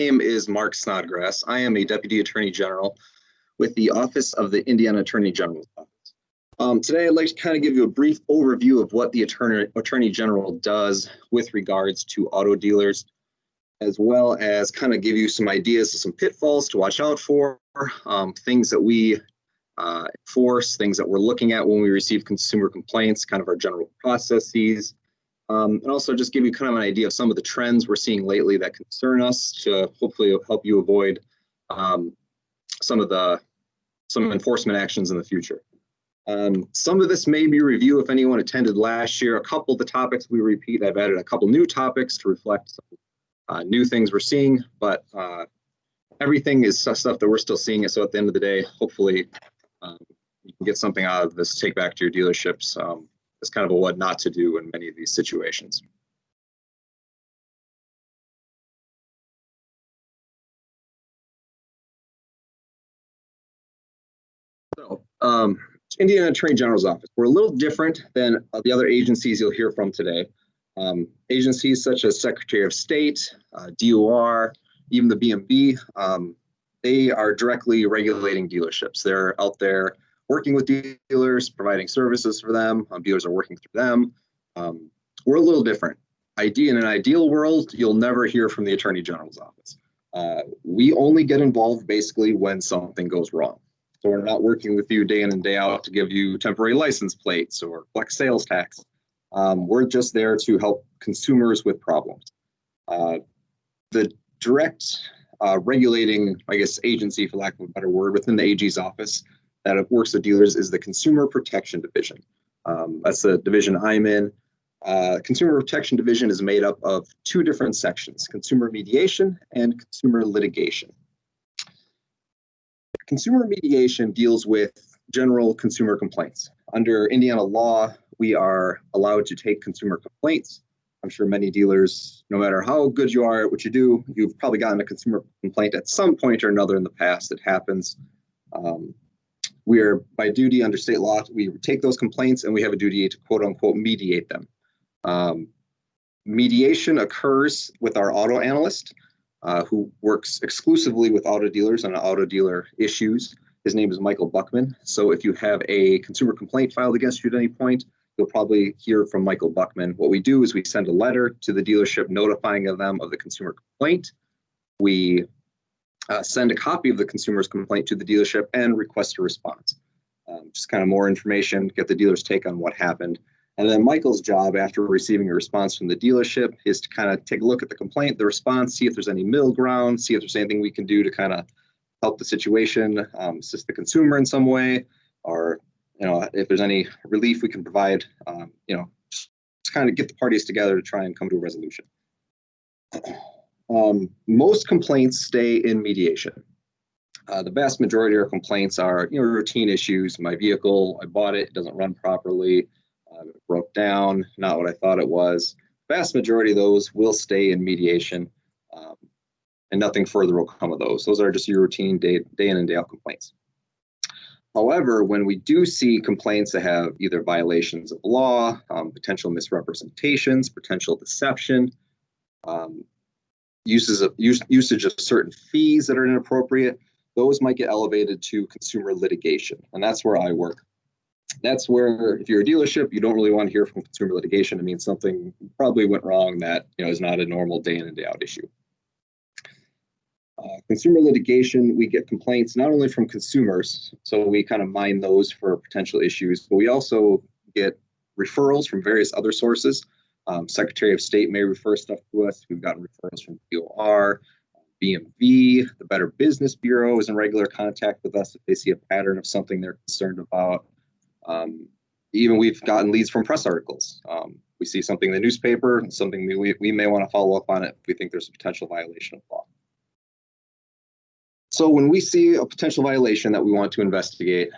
name is Mark Snodgrass. I am a Deputy Attorney General with the Office of the Indiana Attorney General's Office. Today, I'd like to kind of give you a brief overview of what the Attorney General does with regards to auto dealers, as well as kind of give you some ideas of some pitfalls to watch out for, things that we enforce, things that we're looking at when we receive consumer complaints, kind of our general processes. And also just give you kind of an idea of some of the trends we're seeing lately that concern us to hopefully help you avoid some enforcement actions in the future. Some of this may be review if anyone attended last year. A couple of the topics we repeat, I've added a couple new topics to reflect some new things we're seeing, but everything is stuff that we're still seeing. So at the end of the day, hopefully you can get something out of this, take back to your dealerships. It's kind of a what not to do in many of these situations. So, Indiana Attorney General's Office. We're a little different than the other agencies you'll hear from today. Agencies such as Secretary of State, DOR, even the BMV, they are directly regulating dealerships. They're out there working with dealers, providing services for them. Dealers are working through them. We're a little different. In an ideal world, you'll never hear from the Attorney General's Office. We only get involved basically when something goes wrong. So we're not working with you day in and day out to give you temporary license plates or collect sales tax. We're just there to help consumers with problems. The direct regulating, agency, for lack of a better word, within the AG's office that works with dealers is the Consumer Protection Division. That's the division I'm in. Consumer Protection Division is made up of two different sections: consumer mediation and consumer litigation. Consumer mediation deals with general consumer complaints. Under Indiana law, we are allowed to take consumer complaints. I'm sure many dealers, no matter how good you are at what you do, you've probably gotten a consumer complaint at some point or another in the past. It happens. We are, by duty under state law, we take those complaints and we have a duty to quote unquote mediate them. Mediation occurs with our auto analyst, who works exclusively with auto dealers on auto dealer issues. His name is Michael Buckman. So if you have a consumer complaint filed against you at any point, you'll probably hear from Michael Buckman. What we do is we send a letter to the dealership notifying them of the consumer complaint. We send a copy of the consumer's complaint to the dealership and request a response. Just kind of more information, get the dealer's take on what happened. And then Michael's job after receiving a response from the dealership is to kind of take a look at the complaint, the response, see if there's any middle ground, see if there's anything we can do to kind of help the situation, assist the consumer in some way, or if there's any relief we can provide, just kind of get the parties together to try and come to a resolution. Most complaints stay in mediation. The vast majority of our complaints are, routine issues. My vehicle, I bought it, it doesn't run properly, it broke down, not what I thought it was. Vast majority of those will stay in mediation, and nothing further will come of those. Those are just your routine day in and day out complaints. However, when we do see complaints that have either violations of law, potential misrepresentations, potential deception, usage of certain fees that are inappropriate, those might get elevated to consumer litigation. And that's where I work. That's where, if you're a dealership, you don't really want to hear from consumer litigation. It means something probably went wrong that is not a normal day in and day out issue. Consumer litigation, we get complaints not only from consumers, so we kind of mine those for potential issues, but we also get referrals from various other sources. Secretary of State may refer stuff to us. We've gotten referrals from DOR, BMV, the Better Business Bureau is in regular contact with us if they see a pattern of something they're concerned about. Even we've gotten leads from press articles. We see something in the newspaper, something we may want to follow up on it if we think there's a potential violation of law. So when we see a potential violation that we want to investigate,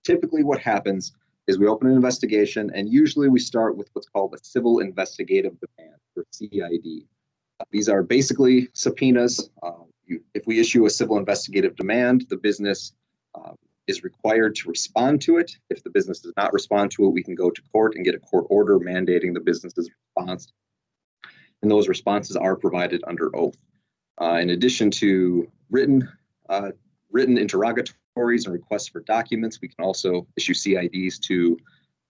typically what happens is we open an investigation, and usually we start with what's called a civil investigative demand, or CID. These are basically subpoenas. If we issue a civil investigative demand, the business is required to respond to it. If the business does not respond to it, we can go to court and get a court order mandating the business's response. And those responses are provided under oath. In addition to written interrogatories and requests for documents, we can also issue CIDs to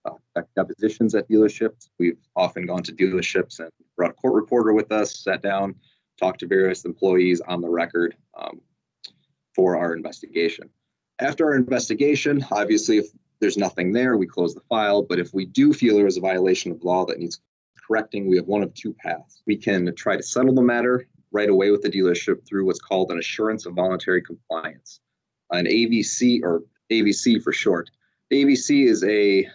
conduct depositions at dealerships. We've often gone to dealerships and brought a court reporter with us, sat down, talked to various employees on the record for our investigation. After our investigation, obviously, if there's nothing there, we close the file. But if we do feel there is a violation of law that needs correcting, we have one of two paths. We can try to settle the matter right away with the dealership through what's called an assurance of voluntary compliance, an AVC, or AVC for short. AVC is a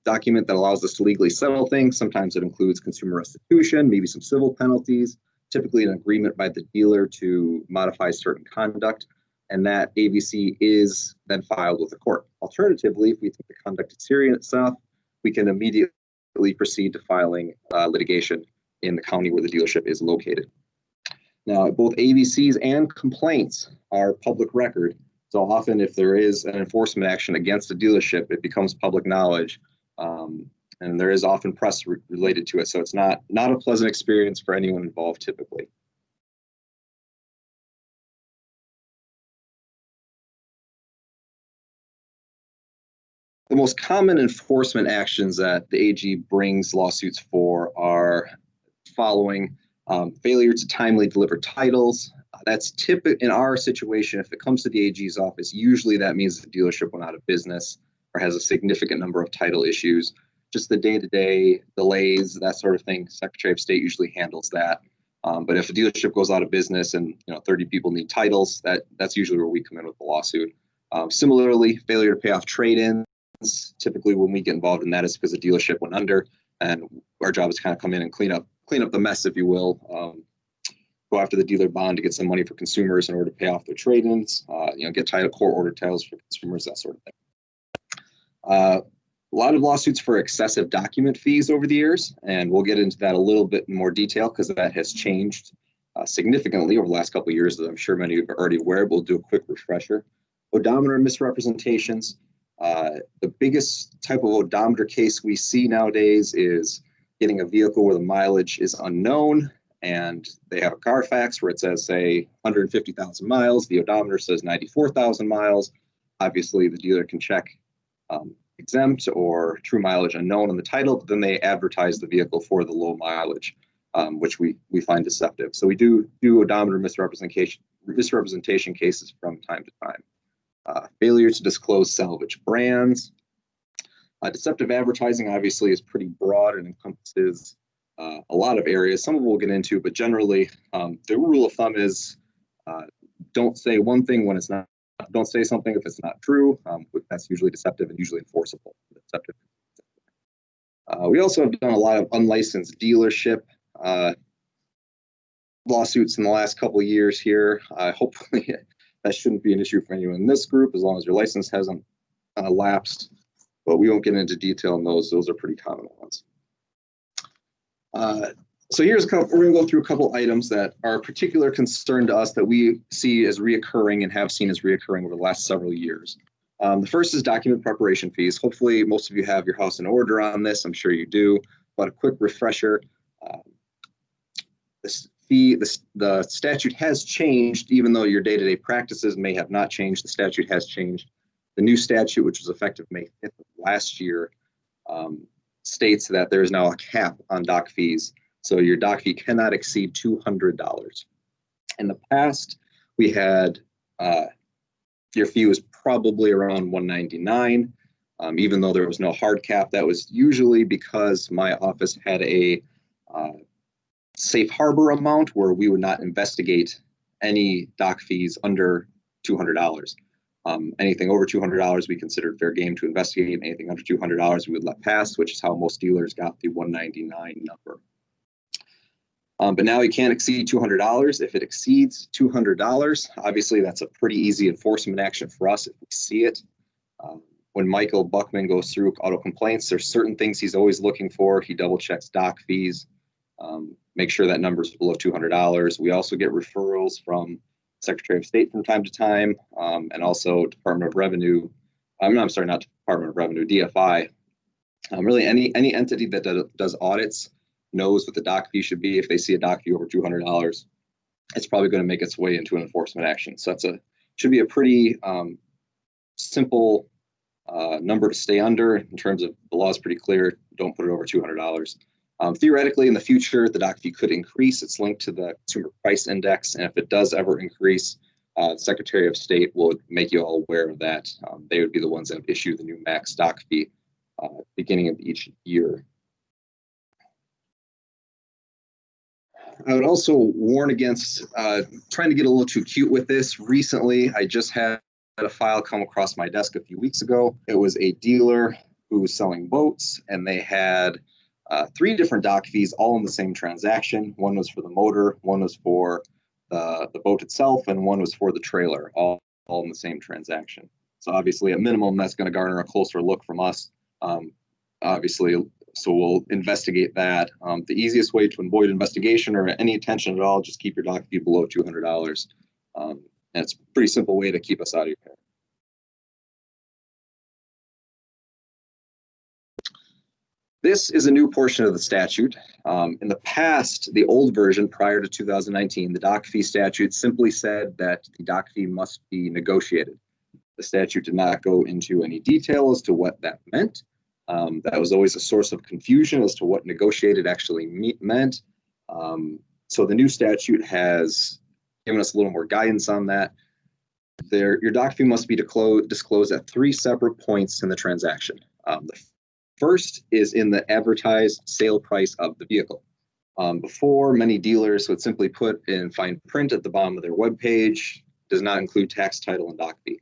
document that allows us to legally settle things. Sometimes it includes consumer restitution, maybe some civil penalties, typically an agreement by the dealer to modify certain conduct, and that AVC is then filed with the court. Alternatively, if we think the conduct is serious enough, we can immediately proceed to filing litigation in the county where the dealership is located. Now, both AVCs and complaints are public record. So often if there is an enforcement action against a dealership, it becomes public knowledge. And there is often press related to it. So it's not a pleasant experience for anyone involved typically. The most common enforcement actions that the AG brings lawsuits for are following: failure to timely deliver titles. That's typical in our situation. If it comes to the AG's office, usually that means the dealership went out of business or has a significant number of title issues. Just the day-to-day delays, that sort of thing. Secretary of State usually handles that. But if a dealership goes out of business and 30 people need titles, that's usually where we come in with the lawsuit. Similarly, failure to pay off trade-ins. Typically, when we get involved in that, is because the dealership went under, and our job is to kind of come in and clean up the mess, if you will. Go after the dealer bond to get some money for consumers in order to pay off their trade-ins. Get title court order titles for consumers, that sort of thing. A lot of lawsuits for excessive document fees over the years, and we'll get into that a little bit in more detail because that has changed significantly over the last couple of years, as I'm sure many of you are already aware. We'll do a quick refresher. Odometer misrepresentations. The biggest type of odometer case we see nowadays is getting a vehicle where the mileage is unknown, and they have a Carfax where it says, say, 150,000 miles. The odometer says 94,000 miles. Obviously, the dealer can check exempt or true mileage unknown on the title, but then they advertise the vehicle for the low mileage, which we find deceptive. So we do odometer misrepresentation cases from time to time. Failure to disclose salvage brands. Deceptive advertising obviously is pretty broad and encompasses a lot of areas. Some of we'll get into, but generally the rule of thumb is don't say one thing when it's not. Don't say something if it's not true. That's usually deceptive and usually enforceable. Deceptive. We also have done a lot of unlicensed dealership lawsuits in the last couple of years here. Hopefully that shouldn't be an issue for anyone in this group, as long as your license hasn't lapsed. But we won't get into detail on those. Those are pretty common ones. So we're going to go through a couple items that are a particular concern to us that we see as reoccurring and have seen as reoccurring over the last several years. The first is document preparation fees. Hopefully most of you have your house in order on this. I'm sure you do, but a quick refresher. The statute has changed, even though your day-to-day practices may have not changed. The statute has changed. The new statute, which was effective May 5th of last year, states that there is now a cap on doc fees. So your doc fee cannot exceed $200. In the past, we had your fee was probably around $199, even though there was no hard cap. That was usually because my office had a safe harbor amount where we would not investigate any doc fees under $200. Anything over $200 we considered fair game to investigate. Anything under $200 we would let pass, which is how most dealers got the $199 number. But now you can't exceed $200. If it exceeds $200, obviously that's a pretty easy enforcement action for us if we see it. When Michael Buckman goes through auto complaints, there's certain things he's always looking for. He double checks doc fees, make sure that number is below $200. We also get referrals from Secretary of State from time to time, and also Department of Revenue. I'm sorry, not Department of Revenue, DFI. Really, any entity that does audits knows what the doc fee should be if they see a doc fee over $200. it's probably going to make its way into an enforcement action. So should be a pretty simple number to stay under in terms of the law is pretty clear. Don't put it over $200. Theoretically, in the future, the dock fee could increase. It's linked to the Consumer Price Index, and if it does ever increase, the Secretary of State will make you all aware of that. They would be the ones that issue the new max dock fee beginning of each year. I would also warn against trying to get a little too cute with this. Recently, I just had a file come across my desk a few weeks ago. It was a dealer who was selling boats, and they had 3 different dock fees all in the same transaction. One was for the motor, one was for the boat itself, and one was for the trailer, all in the same transaction. So obviously, at minimum, that's going to garner a closer look from us. Obviously, so we'll investigate that. The easiest way to avoid investigation or any attention at all, just keep your dock fee below $200. And it's a pretty simple way to keep us out of your hair. This is a new portion of the statute. In the past, the old version prior to 2019, the dock fee statute simply said that the dock fee must be negotiated. The statute did not go into any detail as to what that meant. That was always a source of confusion as to what negotiated actually meant. So the new statute has given us a little more guidance on that. Your dock fee must be disclosed at 3 separate points in the transaction. The first is in the advertised sale price of the vehicle. Before, many dealers would simply put in fine print at the bottom of their webpage, does not include tax, title, and dock fee.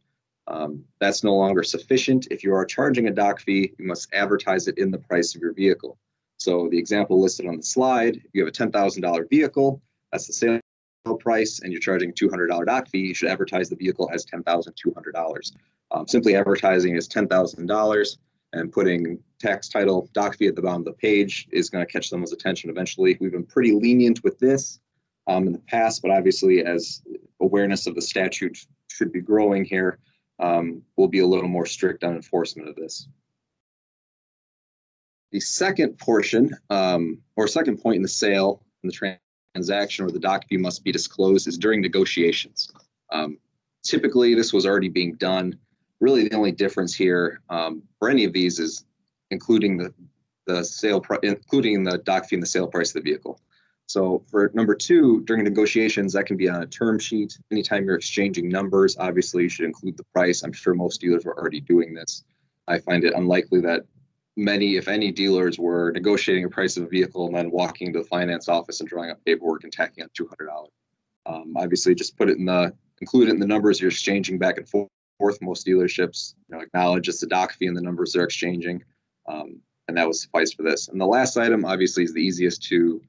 That's no longer sufficient. If you are charging a dock fee, you must advertise it in the price of your vehicle. So the example listed on the slide, if you have a $10,000 vehicle, that's the sale price, and you're charging a $200 dock fee, you should advertise the vehicle as $10,200. Simply advertising as $10,000 and putting tax, title, dock fee at the bottom of the page is going to catch someone's attention eventually. We've been pretty lenient with this in the past, but obviously as awareness of the statute should be growing here, we'll be a little more strict on enforcement of this. The second portion, or second point in the sale, in the transaction where the dock fee must be disclosed is during negotiations. Typically, this was already being done. Really, the only difference here for any of these is including including the dock fee and the sale price of the vehicle. So for number 2, during negotiations, that can be on a term sheet. Anytime you're exchanging numbers, obviously you should include the price. I'm sure most dealers are already doing this. I find it unlikely that many, if any, dealers were negotiating a price of a vehicle and then walking to the finance office and drawing up paperwork and tacking on $200. Obviously, just include it in the numbers you're exchanging back and forth. Most dealerships acknowledge it's the dock fee and the numbers they're exchanging, and that would suffice for this. And the last item, obviously, is the easiest to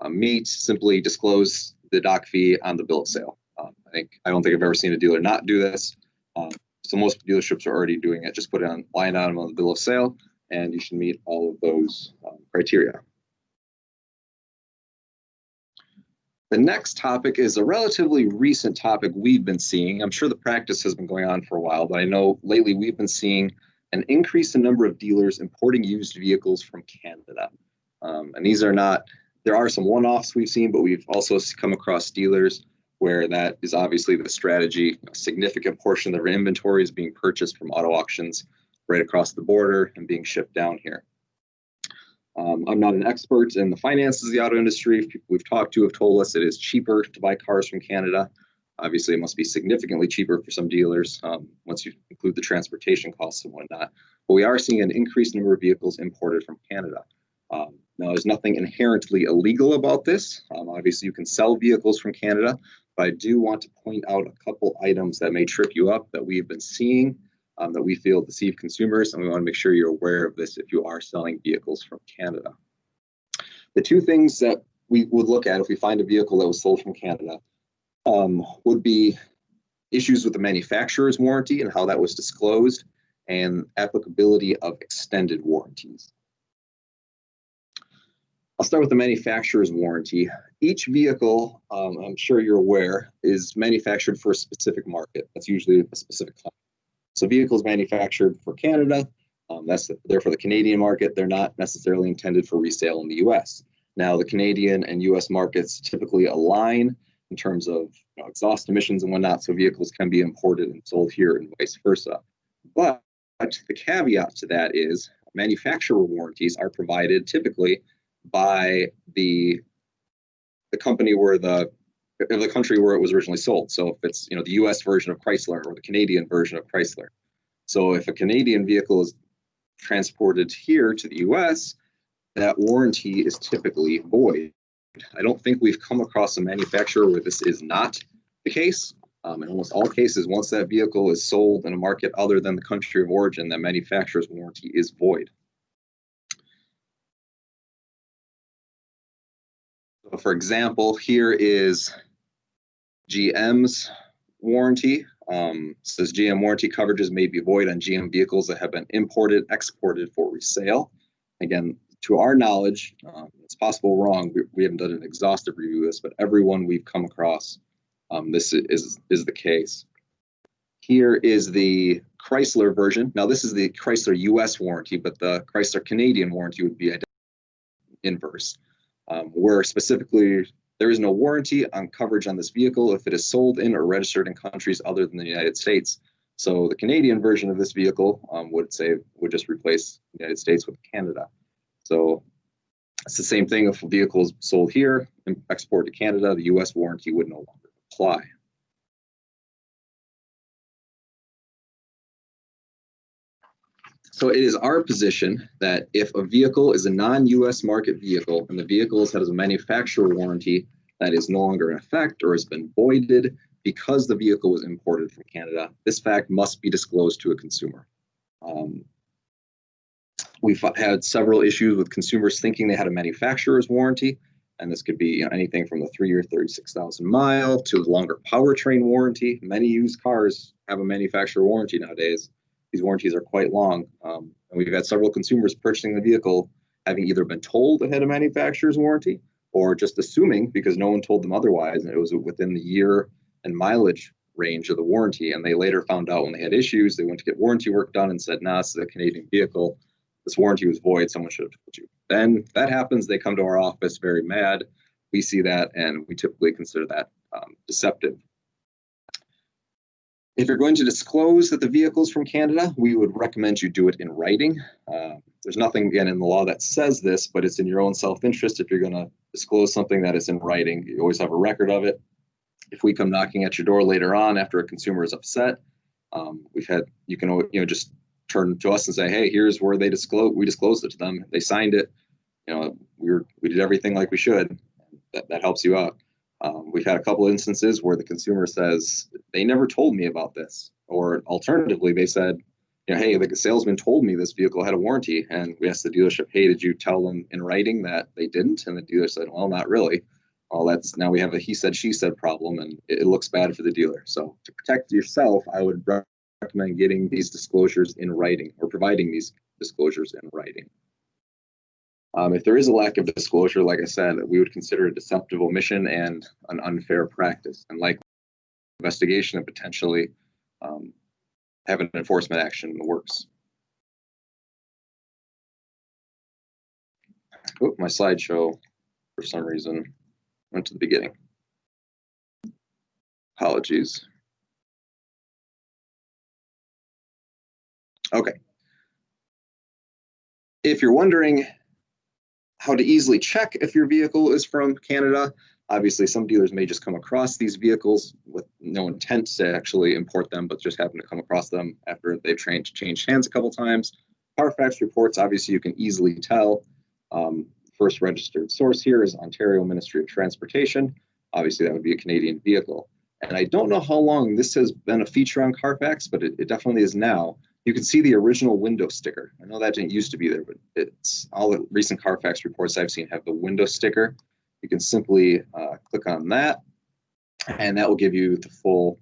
meet. Simply disclose the dock fee on the bill of sale. I don't think I've ever seen a dealer not do this. So most dealerships are already doing it. Just put it on line item on the bill of sale, and you should meet all of those criteria. The next topic is a relatively recent topic we've been seeing. I'm sure the practice has been going on for a while, but I know lately we've been seeing an increase in number of dealers importing used vehicles from Canada. And these are not, there are some one-offs we've seen, but we've also come across dealers where that is obviously the strategy. A significant portion of their inventory is being purchased from auto auctions right across the border and being shipped down here. I'm not an expert in the finances of the auto industry. People we've talked to have told us it is cheaper to buy cars from Canada. Obviously, it must be significantly cheaper for some dealers once you include the transportation costs and whatnot. But we are seeing an increased number of vehicles imported from Canada. Now, there's nothing inherently illegal about this. Obviously, you can sell vehicles from Canada, but I do want to point out a couple items that may trip you up that we've been seeing that we feel deceive consumers, and we want to make sure you're aware of this if you are selling vehicles from Canada. The 2 things that we would look at if we find a vehicle that was sold from Canada would be issues with the manufacturer's warranty and how that was disclosed, and applicability of extended warranties. I'll start with the manufacturer's warranty. Each vehicle, I'm sure you're aware, is manufactured for a specific market. That's usually a specific country. So vehicles manufactured for Canada, they're for the Canadian market. They're not necessarily intended for resale in the US. Now, the Canadian and US markets typically align in terms of exhaust emissions and whatnot, so vehicles can be imported and sold here and vice versa. But the caveat to that is manufacturer warranties are provided typically by the company where the country where it was originally sold. So if it's the U.S. version of Chrysler or the Canadian version of Chrysler. So if a Canadian vehicle is transported here to the U.S., that warranty is typically void. I don't think we've come across a manufacturer where this is not the case. In almost all cases, once that vehicle is sold in a market other than the country of origin, that manufacturer's warranty is void. So for example, here is GM's warranty. It says GM warranty coverages may be void on GM vehicles that have been imported, exported for resale. Again, to our knowledge, it's possible wrong. We haven't done an exhaustive review of this, but everyone we've come across, this is the case. Here is the Chrysler version. Now, this is the Chrysler US warranty, but the Chrysler Canadian warranty would be inverse. Where specifically, there is no warranty on coverage on this vehicle if it is sold in or registered in countries other than the United States. So the Canadian version of this vehicle would just replace the United States with Canada. So it's the same thing if a vehicle is sold here and exported to Canada, the US warranty would no longer apply. So it is our position that if a vehicle is a non-US market vehicle and the vehicle has a manufacturer warranty that is no longer in effect or has been voided because the vehicle was imported from Canada, this fact must be disclosed to a consumer. We've had several issues with consumers thinking they had a manufacturer's warranty, and this could be anything from the 3-year 36,000 mile to the longer powertrain warranty. Many used cars have a manufacturer warranty nowadays. These warranties are quite long, and we've had several consumers purchasing the vehicle having either been told it had a manufacturer's warranty or just assuming because no one told them otherwise, and it was within the year and mileage range of the warranty. And they later found out when they had issues, they went to get warranty work done and said, nah, this is a Canadian vehicle. This warranty was void. Someone should have told you. Then that happens. They come to our office very mad. We see that, and we typically consider that deceptive. If you're going to disclose that the vehicle is from Canada, we would recommend you do it in writing. There's nothing, again, in the law that says this, but it's in your own self-interest. If you're going to disclose something that is in writing, you always have a record of it. If we come knocking at your door later on after a consumer is upset, you can just turn to us and say, hey, here's where we disclosed it to them. They signed it. We did everything like we should. That helps you out. We've had a couple of instances where the consumer says, they never told me about this. Or alternatively, they said, hey, the salesman told me this vehicle had a warranty. And we asked the dealership, hey, did you tell them in writing that they didn't? And the dealer said, well, not really. Well, now we have a he said, she said problem, and it looks bad for the dealer. So to protect yourself, I would recommend getting these disclosures in writing or providing these disclosures in writing. If there is a lack of disclosure, like I said, we would consider a deceptive omission and an unfair practice, and likely investigation and potentially have an enforcement action in the works. Oh, my slideshow, for some reason, went to the beginning. Apologies. Okay. If you're wondering how to easily check if your vehicle is from Canada, obviously some dealers may just come across these vehicles with no intent to actually import them, but just happen to come across them after they've changed hands a couple times. Carfax reports, obviously you can easily tell. First registered source here is Ontario Ministry of Transportation. Obviously that would be a Canadian vehicle. And I don't know how long this has been a feature on Carfax, but it definitely is now. You can see the original window sticker. I know that didn't used to be there, but it's all the recent Carfax reports I've seen have the window sticker. You can simply click on that, and that will give you the full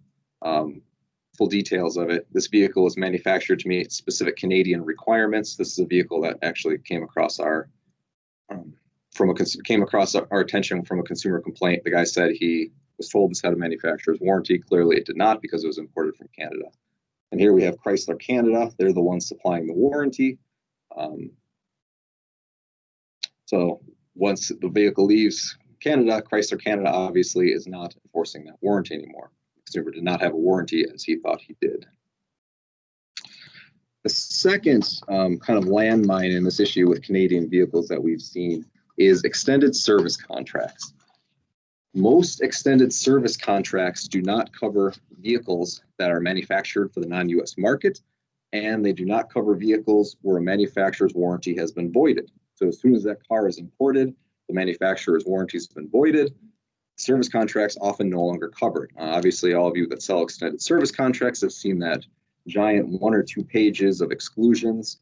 details of it. This vehicle is manufactured to meet specific Canadian requirements. This is a vehicle that actually came across our attention from a consumer complaint. The guy said he was told this had a manufacturer's warranty. Clearly, it did not because it was imported from Canada. And here we have Chrysler Canada. They're the ones supplying the warranty. So once the vehicle leaves Canada, Chrysler Canada obviously is not enforcing that warranty anymore. The consumer did not have a warranty as he thought he did. The second kind of landmine in this issue with Canadian vehicles that we've seen is extended service contracts. Most extended service contracts do not cover vehicles that are manufactured for the non-US market, and they do not cover vehicles where a manufacturer's warranty has been voided. So as soon as that car is imported, the manufacturer's warranty has been voided. Service contracts often no longer covered. Obviously, all of you that sell extended service contracts have seen that giant 1 or 2 pages of exclusions.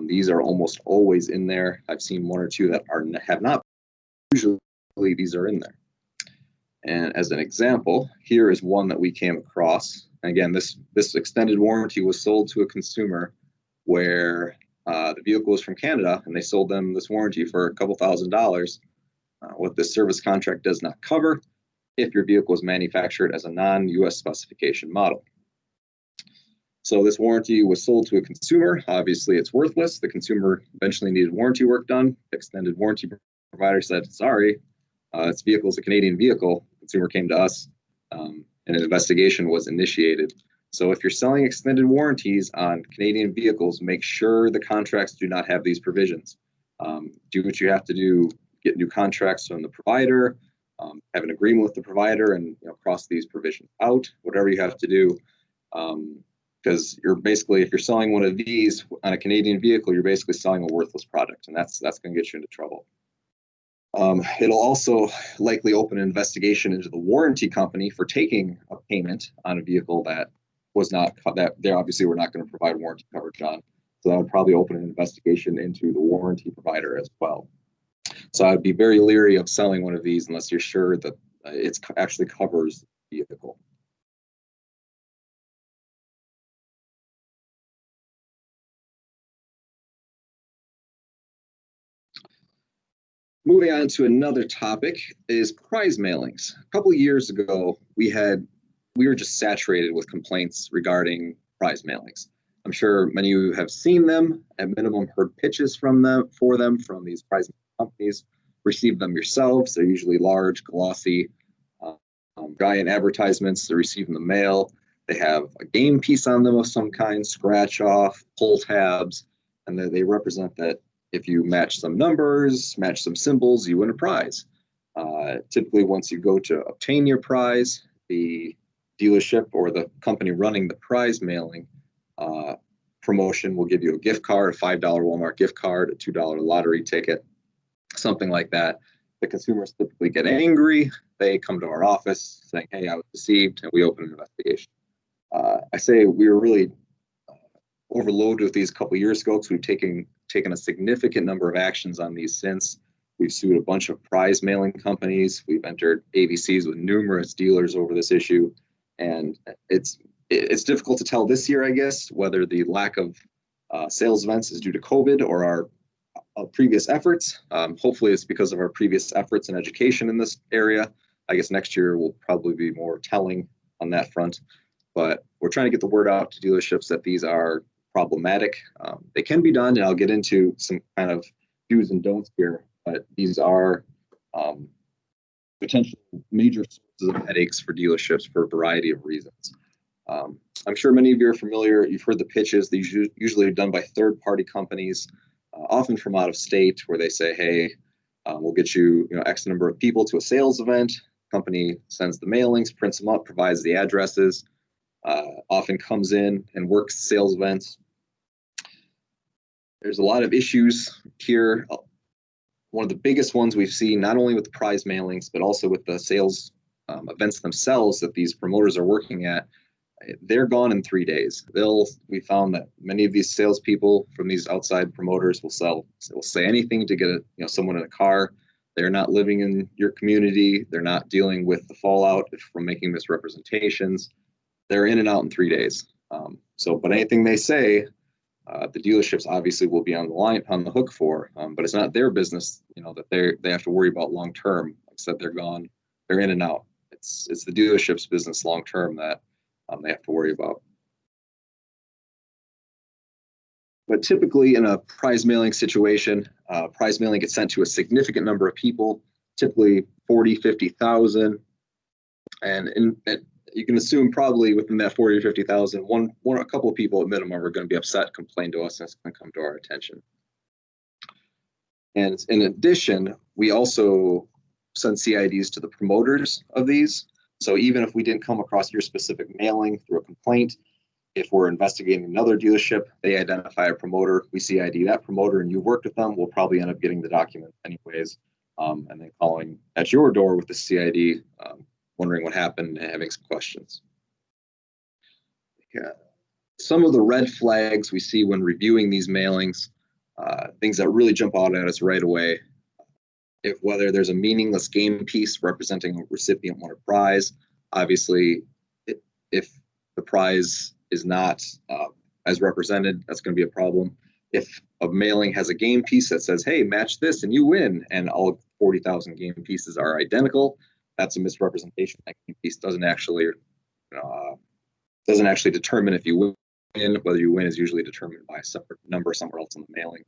These are almost always in there. I've seen 1 or 2 that have not. Usually, these are in there. And as an example, here is one that we came across. Again, this extended warranty was sold to a consumer where the vehicle was from Canada, and they sold them this warranty for a couple $1,000s. What this service contract does not cover if your vehicle is manufactured as a non-US specification model. So this warranty was sold to a consumer. Obviously, it's worthless. The consumer eventually needed warranty work done. The extended warranty provider said, sorry, this vehicle is a Canadian vehicle. The consumer came to us, and an investigation was initiated. So if you're selling extended warranties on Canadian vehicles, make sure the contracts do not have these provisions. Do what you have to do, get new contracts from the provider, have an agreement with the provider, and cross these provisions out, whatever you have to do. Because you're basically, if you're selling one of these on a Canadian vehicle, you're basically selling a worthless product, and that's going to get you into trouble. It'll also likely open an investigation into the warranty company for taking a payment on a vehicle that was not, that they obviously were not going to provide warranty coverage on. So that would probably open an investigation into the warranty provider as well. So I'd be very leery of selling one of these unless you're sure that it actually covers the vehicle. Moving on to another topic is prize mailings. A couple of years ago, we were just saturated with complaints regarding prize mailings. I'm sure many of you have seen them, at minimum heard pitches from them from these prize companies, received them yourselves. They're usually large, glossy, giant advertisements to receive in the mail. They have a game piece on them of some kind, scratch off, pull tabs, and they represent that if you match some numbers, match some symbols, you win a prize. Typically, once you go to obtain your prize, the dealership or the company running the prize mailing promotion will give you a gift card, a $5 Walmart gift card, a $2 lottery ticket, something like that. The consumers typically get angry. They come to our office saying, hey, I was deceived, and we open an investigation. I say we were really overloaded with these a couple of years ago because we've taken a significant number of actions on these since. We've sued a bunch of prize mailing companies. We've entered ABCs with numerous dealers over this issue. And it's difficult to tell this year, I guess, whether the lack of sales events is due to COVID or our previous efforts. Hopefully it's because of our previous efforts in education in this area. I guess next year will probably be more telling on that front. But we're trying to get the word out to dealerships that these are problematic. They can be done, and I'll get into some kind of do's and don'ts here, but these are potential major sources of headaches for dealerships for a variety of reasons. I'm sure many of you are familiar, you've heard the pitches. These usually are done by third-party companies, often from out of state, where they say, hey, we'll get you, X number of people to a sales event. Company sends the mailings, prints them up, provides the addresses, often comes in and works sales events. There's a lot of issues here. One of the biggest ones we've seen, not only with the prize mailings, but also with the sales events themselves that these promoters are working at, they're gone in 3 days. We found that many of these salespeople from these outside promoters will say anything to get someone in a car. They're not living in your community. They're not dealing with the fallout from making misrepresentations. They're in and out in 3 days. But anything they say, the dealerships obviously will be on the hook for. But it's not their business, that they have to worry about long term. Like I said, they're gone. They're in and out. It's the dealership's business long term that they have to worry about. But typically in a prize mailing situation, prize mailing gets sent to a significant number of people. typically 40, 50,000. And you can assume probably within that 40 or 50,000, a couple of people at minimum are going to be upset, complain to us, and it's going to come to our attention. And in addition, we also send CIDs to the promoters of these. So even if we didn't come across your specific mailing through a complaint, if we're investigating another dealership, they identify a promoter, we CID that promoter, and you worked with them, we'll probably end up getting the document anyways, and then calling at your door with the CID, wondering what happened and having some questions. Yeah. Some of the red flags we see when reviewing these mailings, things that really jump out at us right away, whether there's a meaningless game piece representing a recipient won a prize. Obviously, if the prize is not as represented, that's going to be a problem. If a mailing has a game piece that says, hey, match this and you win, and all 40,000 game pieces are identical, that's a misrepresentation. That game piece doesn't actually determine if you win. Whether you win is usually determined by a separate number somewhere else in the mailing.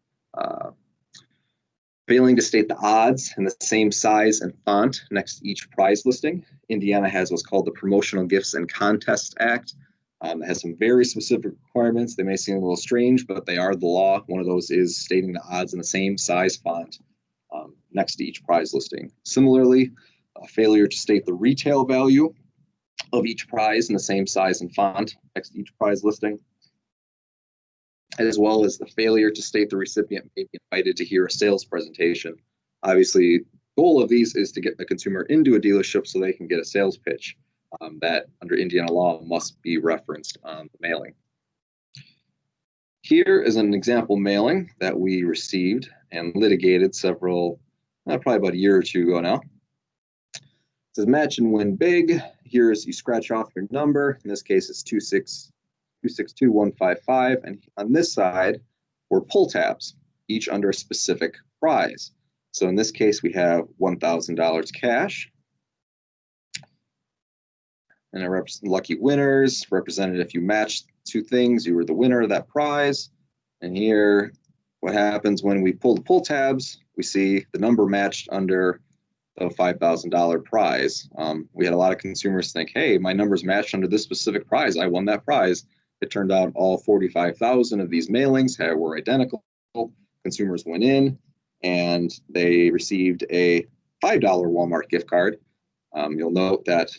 Failing to state the odds in the same size and font next to each prize listing. Indiana has what's called the Promotional Gifts and Contests Act. It has some very specific requirements. They may seem a little strange, but they are the law. One of those is stating the odds in the same size font next to each prize listing. Similarly, a failure to state the retail value of each prize in the same size and font next to each prize listing, as well as the failure to state the recipient may be invited to hear a sales presentation. Obviously, the goal of these is to get the consumer into a dealership so they can get a sales pitch that under Indiana law must be referenced on the mailing. Here is an example mailing that we received and litigated probably about a year or two ago now. It says match and win big. Here's, you scratch off your number. In this case, it's 262155. And on this side, were pull tabs, each under a specific prize. So in this case, we have $1,000 cash. And it represents lucky winners, represented if you matched two things, you were the winner of that prize. And here, what happens when we pull the pull tabs, we see the number matched under the $5,000 prize. We had a lot of consumers think, hey, my number's matched under this specific prize. I won that prize. It turned out all 45,000 of these mailings were identical. Consumers went in and they received a $5 Walmart gift card. You'll note that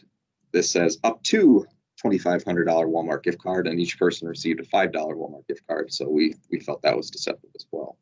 this says up to $2,500 Walmart gift card, and each person received a $5 Walmart gift card. So we felt that was deceptive as well.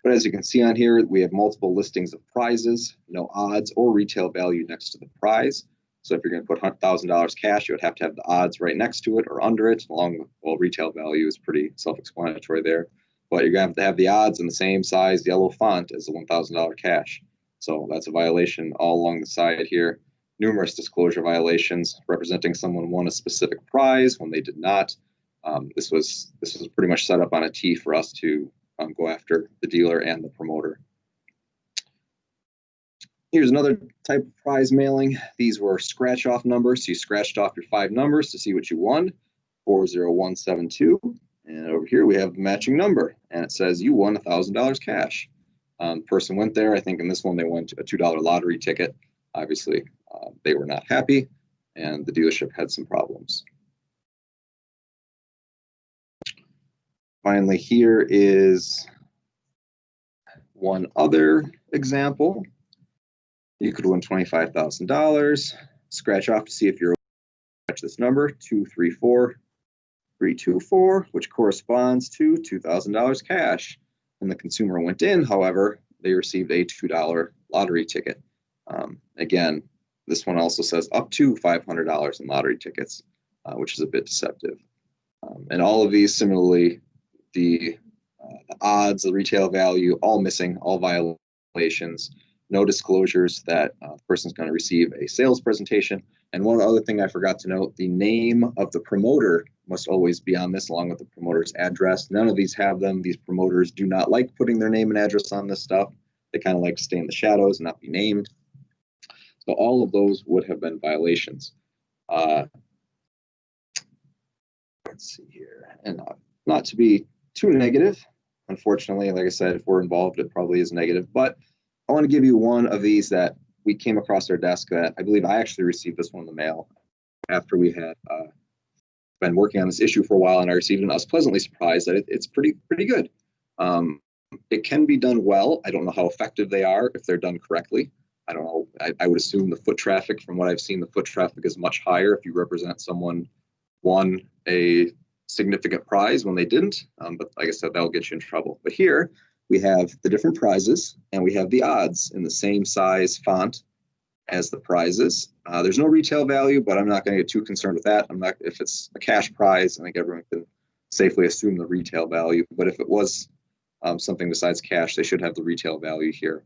But as you can see on here, we have multiple listings of prizes, no odds or retail value next to the prize. So if you're going to put $1,000 cash, you would have to have the odds right next to it or under it, along with, well, retail value is pretty self-explanatory there. But you're going to have the odds in the same size yellow font as the $1,000 cash. So that's a violation all along the side here. Numerous disclosure violations representing someone won a specific prize when they did not. This was pretty much set up on a tee for us to go after the dealer and the promoter. Here's another type of prize mailing. These were scratch off numbers. So you scratched off your 5 numbers to see what you won, 40172. And over here we have the matching number, and it says you won $1,000 cash. The person went there. I think in this one they won a $2 lottery ticket. Obviously, they were not happy, and the dealership had some problems. Finally, here is one other example. You could win $25,000. Scratch off to see if you're match this number, 234324, which corresponds to $2,000 cash. When the consumer went in, however, they received a $2 lottery ticket. Again, this one also says up to $500 in lottery tickets, which is a bit deceptive. And all of these, similarly, the odds, the retail value, all missing, all violations, no disclosures that the person's going to receive a sales presentation. And one other thing I forgot to note, the name of the promoter must always be on this, along with the promoter's address. None of these have them. These promoters do not like putting their name and address on this stuff. They kind of like to stay in the shadows and not be named. So all of those would have been violations. Let's see here. And not to be too negative, unfortunately, like I said, if we're involved, it probably is negative. But I want to give you one of these that we came across our desk that I believe I actually received this one in the mail after we had been working on this issue for a while, and I received it, and I was pleasantly surprised that it's pretty good. It can be done well. I don't know how effective they are if they're done correctly. I don't know. I would assume the foot traffic, from what I've seen, the foot traffic is much higher if you represent someone won a significant prize when they didn't. But like I said, that'll get you in trouble. But here we have the different prizes, and we have the odds in the same size font as the prizes. There's no retail value, but I'm not going to get too concerned with that. I'm not. If it's a cash prize, I think everyone can safely assume the retail value. But if it was something besides cash, they should have the retail value here.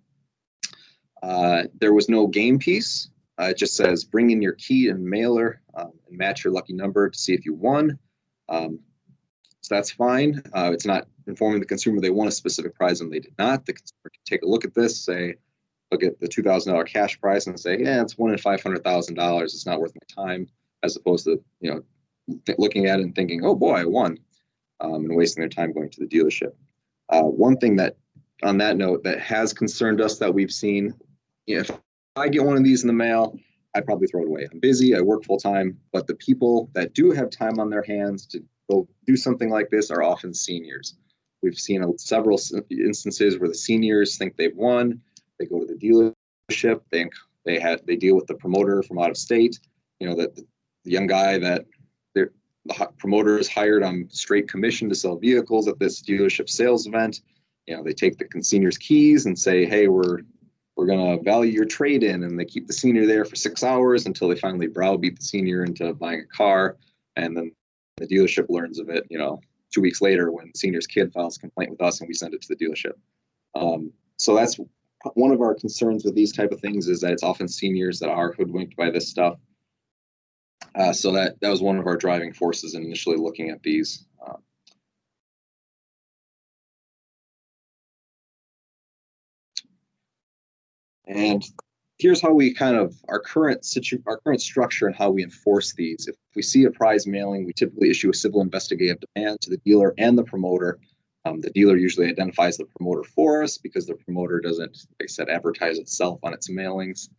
There was no game piece. It just says bring in your key and mailer and match your lucky number to see if you won. So that's fine. It's not informing the consumer they won a specific prize and they did not. The consumer can take a look at this, look at the $2,000 cash prize and say, yeah, it's $1 in $500,000. It's not worth my time, as opposed to looking at it and thinking, oh boy, I won, and wasting their time going to the dealership. One thing that, on that note, that has concerned us that we've seen, if I get one of these in the mail, I'd probably throw it away. I'm busy, I work full time, but the people that do have time on their hands to go do something like this are often seniors. We've seen several instances where the seniors think they've won. They go to the dealership. They deal with the promoter from out of state. That the young guy that the promoter is hired on straight commission to sell vehicles at this dealership sales event. They take the senior's keys and say, hey, we're going to value your trade-in, and they keep the senior there for 6 hours until they finally browbeat the senior into buying a car, and then the dealership learns of it 2 weeks later when the senior's kid files a complaint with us and we send it to the dealership. So that's one of our concerns with these type of things, is that it's often seniors that are hoodwinked by this stuff. So that was one of our driving forces in initially looking at these. And here's how we our current structure and how we enforce these. If we see a prize mailing, we typically issue a civil investigative demand to the dealer and the promoter. The dealer usually identifies the promoter for us because the promoter doesn't, like I said, advertise itself on its mailings.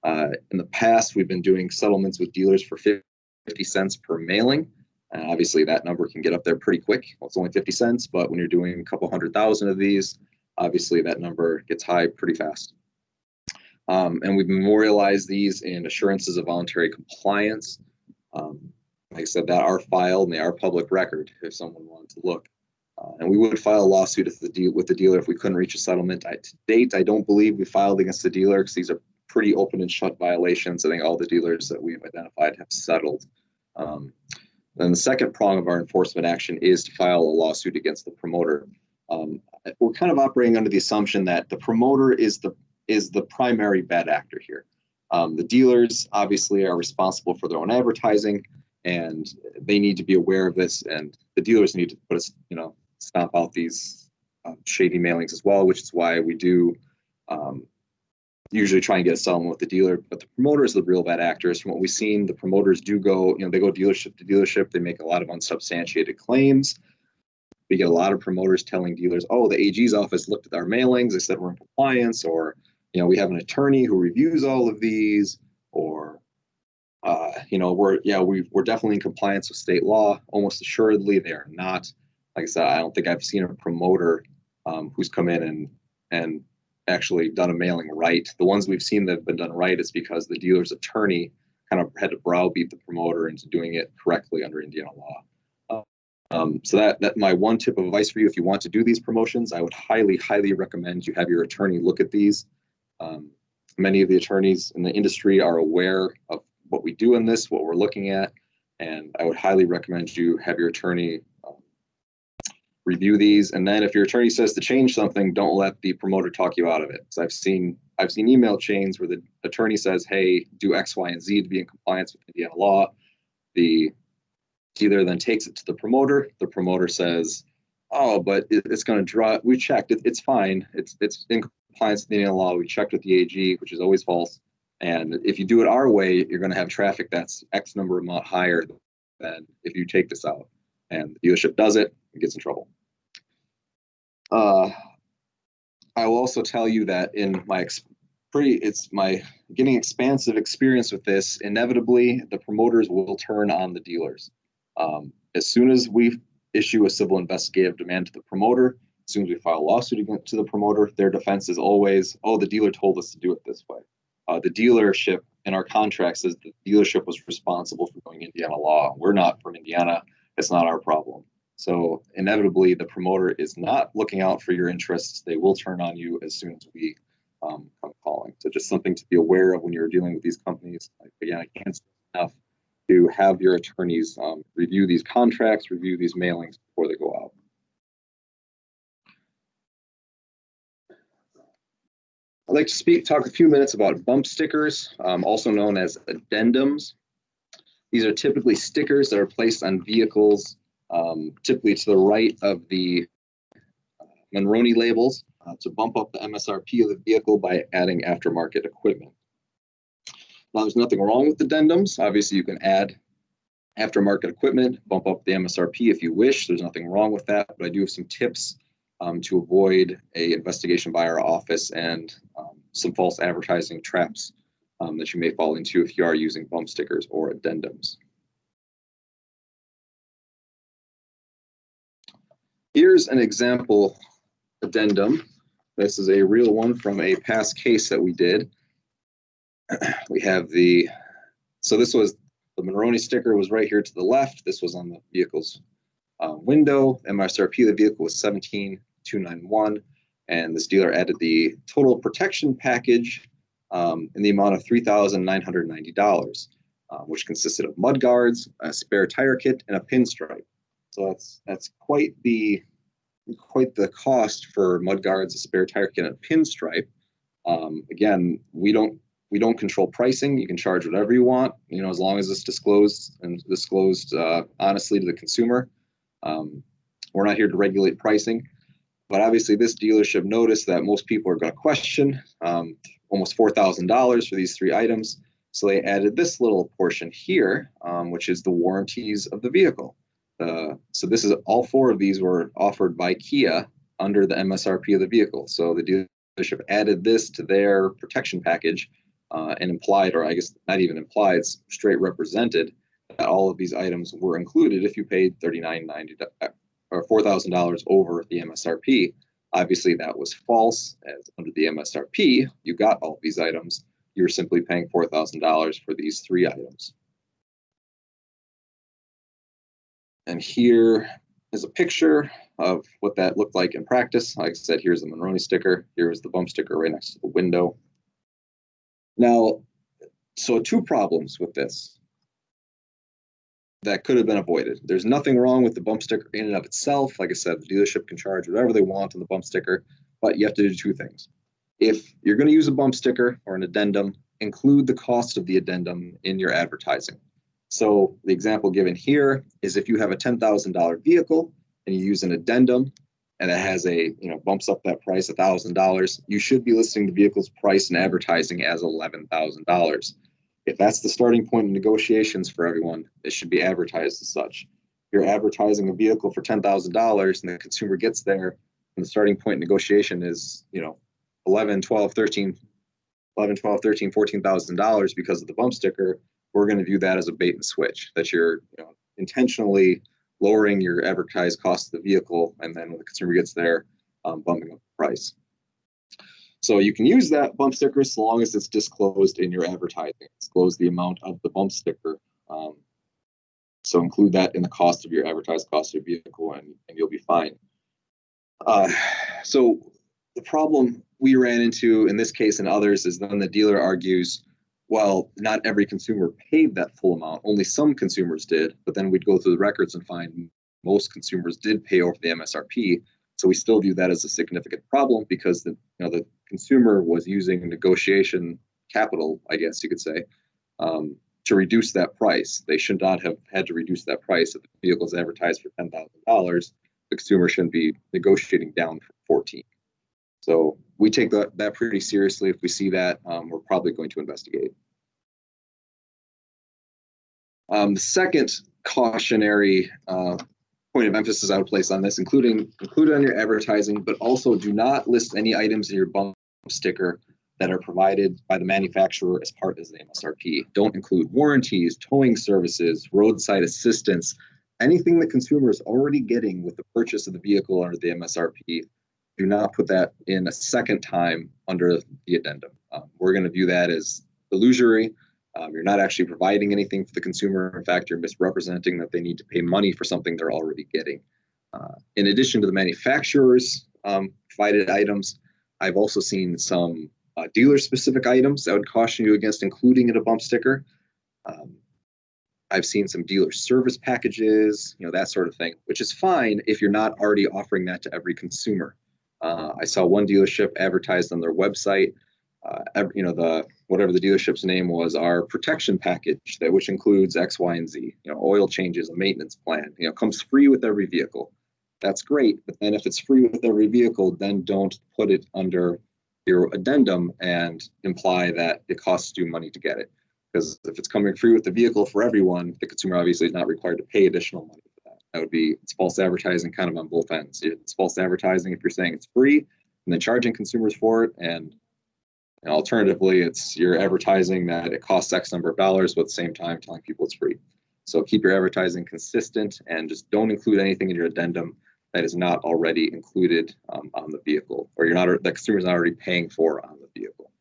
In the past, we've been doing settlements with dealers for 50 cents per mailing. Obviously, that number can get up there pretty quick. Well, it's only 50 cents, but when you're doing a couple 100,000 of these, obviously that number gets high pretty fast. And we've memorialized these in assurances of voluntary compliance. Like I said, that are filed and they are public record if someone wanted to look. And we would file a lawsuit with the dealer if we couldn't reach a settlement. To date, I don't believe we filed against the dealer because these are pretty open and shut violations. I think all the dealers that we've identified have settled. Then the second prong of our enforcement action is to file a lawsuit against the promoter. We're kind of operating under the assumption that the promoter is the primary bad actor here. The dealers obviously are responsible for their own advertising, and they need to be aware of this, and the dealers need to put us, stomp out these shady mailings as well, which is why we do usually try and get a settlement with the dealer. But the promoter is the real bad actors. From what we've seen, the promoters do go, they go dealership to dealership. They make a lot of unsubstantiated claims. We get a lot of promoters telling dealers, oh, the AG's office looked at our mailings, they said we're in compliance, or we have an attorney who reviews all of these, or we're definitely in compliance with state law. Almost assuredly, they are not. Like I said, I don't think I've seen a promoter who's come in and actually done a mailing right. The ones we've seen that have been done right is because the dealer's attorney kind of had to browbeat the promoter into doing it correctly under Indiana law. So that my one tip of advice for you, if you want to do these promotions, I would highly recommend you have your attorney look at these. Many of the attorneys in the industry are aware of what we do in this, what we're looking at, and I would highly recommend you have your attorney review these. And then if your attorney says to change something, don't let the promoter talk you out of it. So I've seen email chains where the attorney says, hey, do X, Y, and Z to be in compliance with Indiana law. The dealer then takes it to the promoter. The promoter says, oh, but it's going to draw, we checked, it's fine. It's in compliance with Indiana law. We checked with the AG, which is always false. And if you do it our way, you're going to have traffic that's X number amount higher than if you take this out. And the dealership does it, and gets in trouble. I will also tell you that in my it's my getting expansive experience with this. Inevitably, the promoters will turn on the dealers. As soon as we issue a civil investigative demand to the promoter, as soon as we file a lawsuit against the promoter, their defense is always, oh, the dealer told us to do it this way. The dealership in our contract says the dealership was responsible for going Indiana law. We're not from Indiana. It's not our problem. So inevitably, the promoter is not looking out for your interests. They will turn on you as soon as we come calling. So just something to be aware of when you're dealing with these companies. Again, I can't stress enough to have your attorneys review these contracts, review these mailings before they go out. I'd like to talk a few minutes about bump stickers, also known as addendums. These are typically stickers that are placed on vehicles, typically to the right of the Monroney labels, to bump up the MSRP of the vehicle by adding aftermarket equipment. Now, there's nothing wrong with addendums. Obviously, you can add aftermarket equipment, bump up the MSRP if you wish. There's nothing wrong with that, but I do have some tips to avoid an investigation by our office and some false advertising traps that you may fall into if you are using bump stickers or addendums. Here's an example addendum. This is a real one from a past case that we did. We have so this was the Monroney sticker was right here to the left. This was on the vehicle's window. MSRP of the vehicle was $17,291, and this dealer added the total protection package in the amount of $3,990, which consisted of mud guards, a spare tire kit, and a pinstripe. So that's quite the cost for mud guards, a spare tire kit, and a pinstripe. Again, we don't control pricing. You can charge whatever you want, as long as it's disclosed honestly to the consumer. We're not here to regulate pricing, but obviously this dealership noticed that most people are going to question almost $4,000 for these three items. So they added this little portion here, which is the warranties of the vehicle. So this is all four of these were offered by Kia under the MSRP of the vehicle. So the dealership added this to their protection package and implied, or I guess not even implied, it's straight represented that all of these items were included if you paid $3,990 or $4,000 over the MSRP. Obviously, that was false, as under the MSRP, you got all of these items. You were simply paying $4,000 for these three items. And here is a picture of what that looked like in practice. Like I said, here's the Monroney sticker. Here's the bump sticker right next to the window. Now, so two problems with this that could have been avoided. There's nothing wrong with the bump sticker in and of itself. Like I said, the dealership can charge whatever they want on the bump sticker, but you have to do two things. If you're going to use a bump sticker or an addendum, include the cost of the addendum in your advertising. So the example given here is if you have a $10,000 vehicle and you use an addendum and it has bumps up that price $1,000, you should be listing the vehicle's price and advertising as $11,000. If that's the starting point in negotiations for everyone, it should be advertised as such. If you're advertising a vehicle for $10,000 and the consumer gets there and the starting point negotiation is, $14,000 because of the bump sticker, we're going to view that as a bait and switch, that you're intentionally lowering your advertised cost of the vehicle, and then when the consumer gets there, bumping up the price. So you can use that bump sticker so long as it's disclosed in your advertising. Disclose the amount of the bump sticker. So include that in the cost of your advertised cost of your vehicle, and you'll be fine. So the problem we ran into in this case and others is then the dealer argues, well, not every consumer paid that full amount. Only some consumers did. But then we'd go through the records and find most consumers did pay over the MSRP. So we still view that as a significant problem because the consumer was using negotiation capital, I guess you could say, to reduce that price. They should not have had to reduce that price. If the vehicle is advertised for $10,000, the consumer shouldn't be negotiating down for $14,000. So we take that pretty seriously. If we see that, we're probably going to investigate. The second cautionary point of emphasis I would place on this, include on your advertising, but also do not list any items in your bump sticker that are provided by the manufacturer as part of the MSRP. Don't include warranties, towing services, roadside assistance, anything the consumer is already getting with the purchase of the vehicle under the MSRP. Do not put that in a second time under the addendum. We're going to view that as illusory. You're not actually providing anything for the consumer. In fact, you're misrepresenting that they need to pay money for something they're already getting. In addition to the manufacturer's provided items, I've also seen some dealer-specific items. I would caution you against including in a bump sticker. I've seen some dealer service packages, that sort of thing, which is fine if you're not already offering that to every consumer. I saw one dealership advertised on their website, whatever the dealership's name was, our protection package, which includes X, Y, and Z, oil changes, a maintenance plan, comes free with every vehicle. That's great, but then if it's free with every vehicle, then don't put it under your addendum and imply that it costs you money to get it. Because if it's coming free with the vehicle for everyone, the consumer obviously is not required to pay additional money for that. It's false advertising kind of on both ends. It's false advertising if you're saying it's free and then charging consumers for it. And alternatively, you're advertising that it costs X number of dollars, but at the same time telling people it's free. So keep your advertising consistent and just don't include anything in your addendum that is not already included on the vehicle, or the consumer is not already paying for on the vehicle.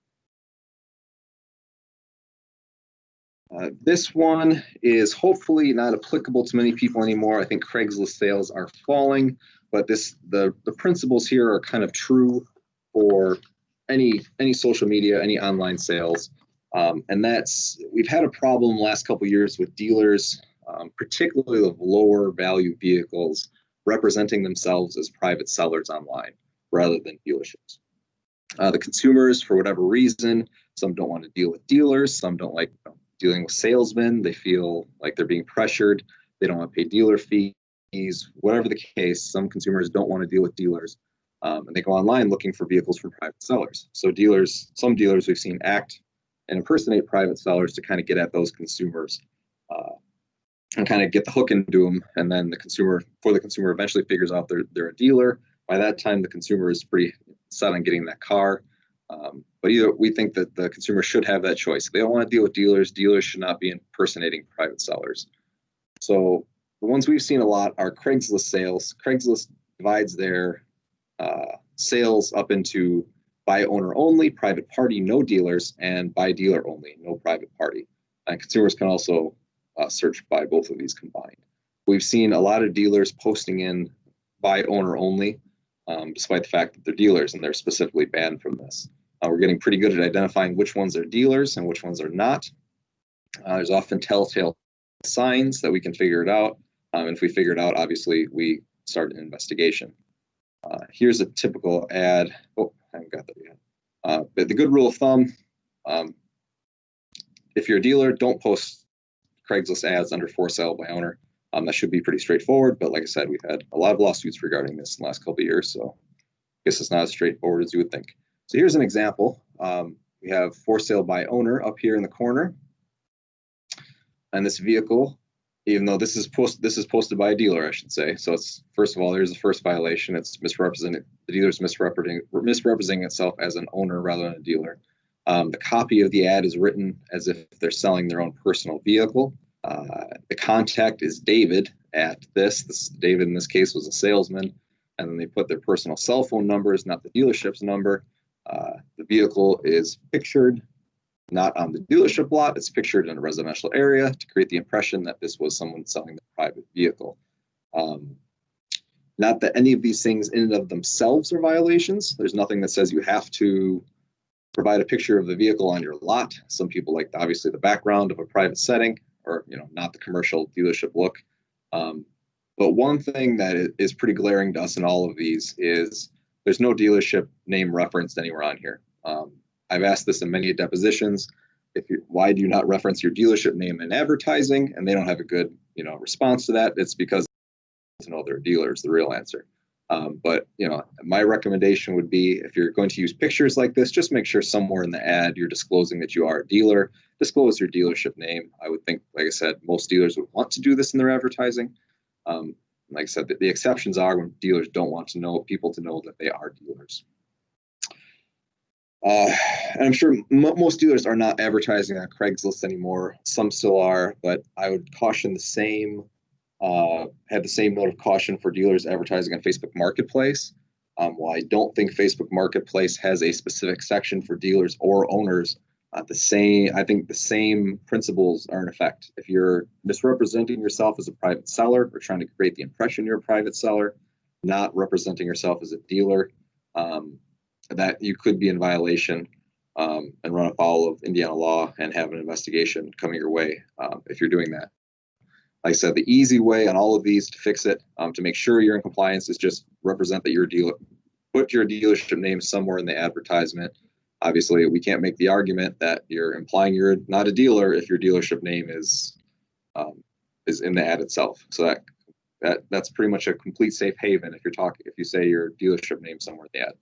This one is hopefully not applicable to many people anymore. I think Craigslist sales are falling, but the principles here are kind of true for any social media, any online sales. And we've had a problem the last couple of years with dealers, particularly of lower value vehicles, representing themselves as private sellers online rather than dealerships. The consumers, for whatever reason, some don't want to deal with dealers, some don't like dealing with salesmen. They feel like they're being pressured. They don't want to pay dealer fees, whatever the case. Some consumers don't want to deal with dealers. And they go online looking for vehicles from private sellers. So some dealers we've seen act and impersonate private sellers to kind of get at those consumers and kind of get the hook into them. And then the consumer eventually figures out they're a dealer. By that time, the consumer is pretty set on getting that car. But we think that the consumer should have that choice. If they don't want to deal with dealers, dealers should not be impersonating private sellers. So the ones we've seen a lot are Craigslist sales. Craigslist divides their sales up into by owner only, private party, no dealers, and by dealer only, no private party. And consumers can also search by both of these combined. We've seen a lot of dealers posting in by owner only, despite the fact that they're dealers and they're specifically banned from this. We're getting pretty good at identifying which ones are dealers and which ones are not. There's often telltale signs that we can figure it out. And if we figure it out, obviously, we start an investigation. Here's a typical ad. Oh, I haven't got that yet. But the good rule of thumb, if you're a dealer, don't post Craigslist ads under for sale by owner. That should be pretty straightforward. But like I said, we've had a lot of lawsuits regarding this in the last couple of years. So I guess it's not as straightforward as you would think. So here's an example. We have for sale by owner up here in the corner. And this vehicle, even though this is posted by a dealer, I should say. So it's, first of all, there's the first violation. It's misrepresenting, the dealer's misrepresenting itself as an owner rather than a dealer. The copy of the ad is written as if they're selling their own personal vehicle. The contact is David at this. David in this case was a salesman. And then they put their personal cell phone numbers, not the dealership's number. The vehicle is pictured not on the dealership lot. It's pictured in a residential area to create the impression that this was someone selling the private vehicle. Not that any of these things in and of themselves are violations. There's nothing that says you have to provide a picture of the vehicle on your lot. Some people like, obviously, the background of a private setting, or not the commercial dealership look. But one thing that is pretty glaring to us in all of these is there's no dealership name referenced anywhere on here. I've asked this in many depositions. Why do you not reference your dealership name in advertising? And they don't have a good response to that. It's because to know they're dealers, the real answer. But my recommendation would be, if you're going to use pictures like this, just make sure somewhere in the ad you're disclosing that you are a dealer. Disclose your dealership name. I would think, like I said, most dealers would want to do this in their advertising. Like I said, the exceptions are when dealers don't want people to know that they are dealers. And I'm sure most dealers are not advertising on Craigslist anymore. Some still are, but I would caution the same, have the same note of caution for dealers advertising on Facebook Marketplace. While I don't think Facebook Marketplace has a specific section for dealers or owners, I think the same principles are in effect. If you're misrepresenting yourself as a private seller or trying to create the impression you're a private seller, not representing yourself as a dealer, that you could be in violation and run afoul of Indiana law and have an investigation coming your way if you're doing that. Like I said, the easy way on all of these to fix it, to make sure you're in compliance, is just represent that you're a dealer, put your dealership name somewhere in the advertisement. Obviously, we can't make the argument that you're implying you're not a dealer if your dealership name is in the ad itself. So that's pretty much a complete safe haven if you say your dealership name somewhere in the ad.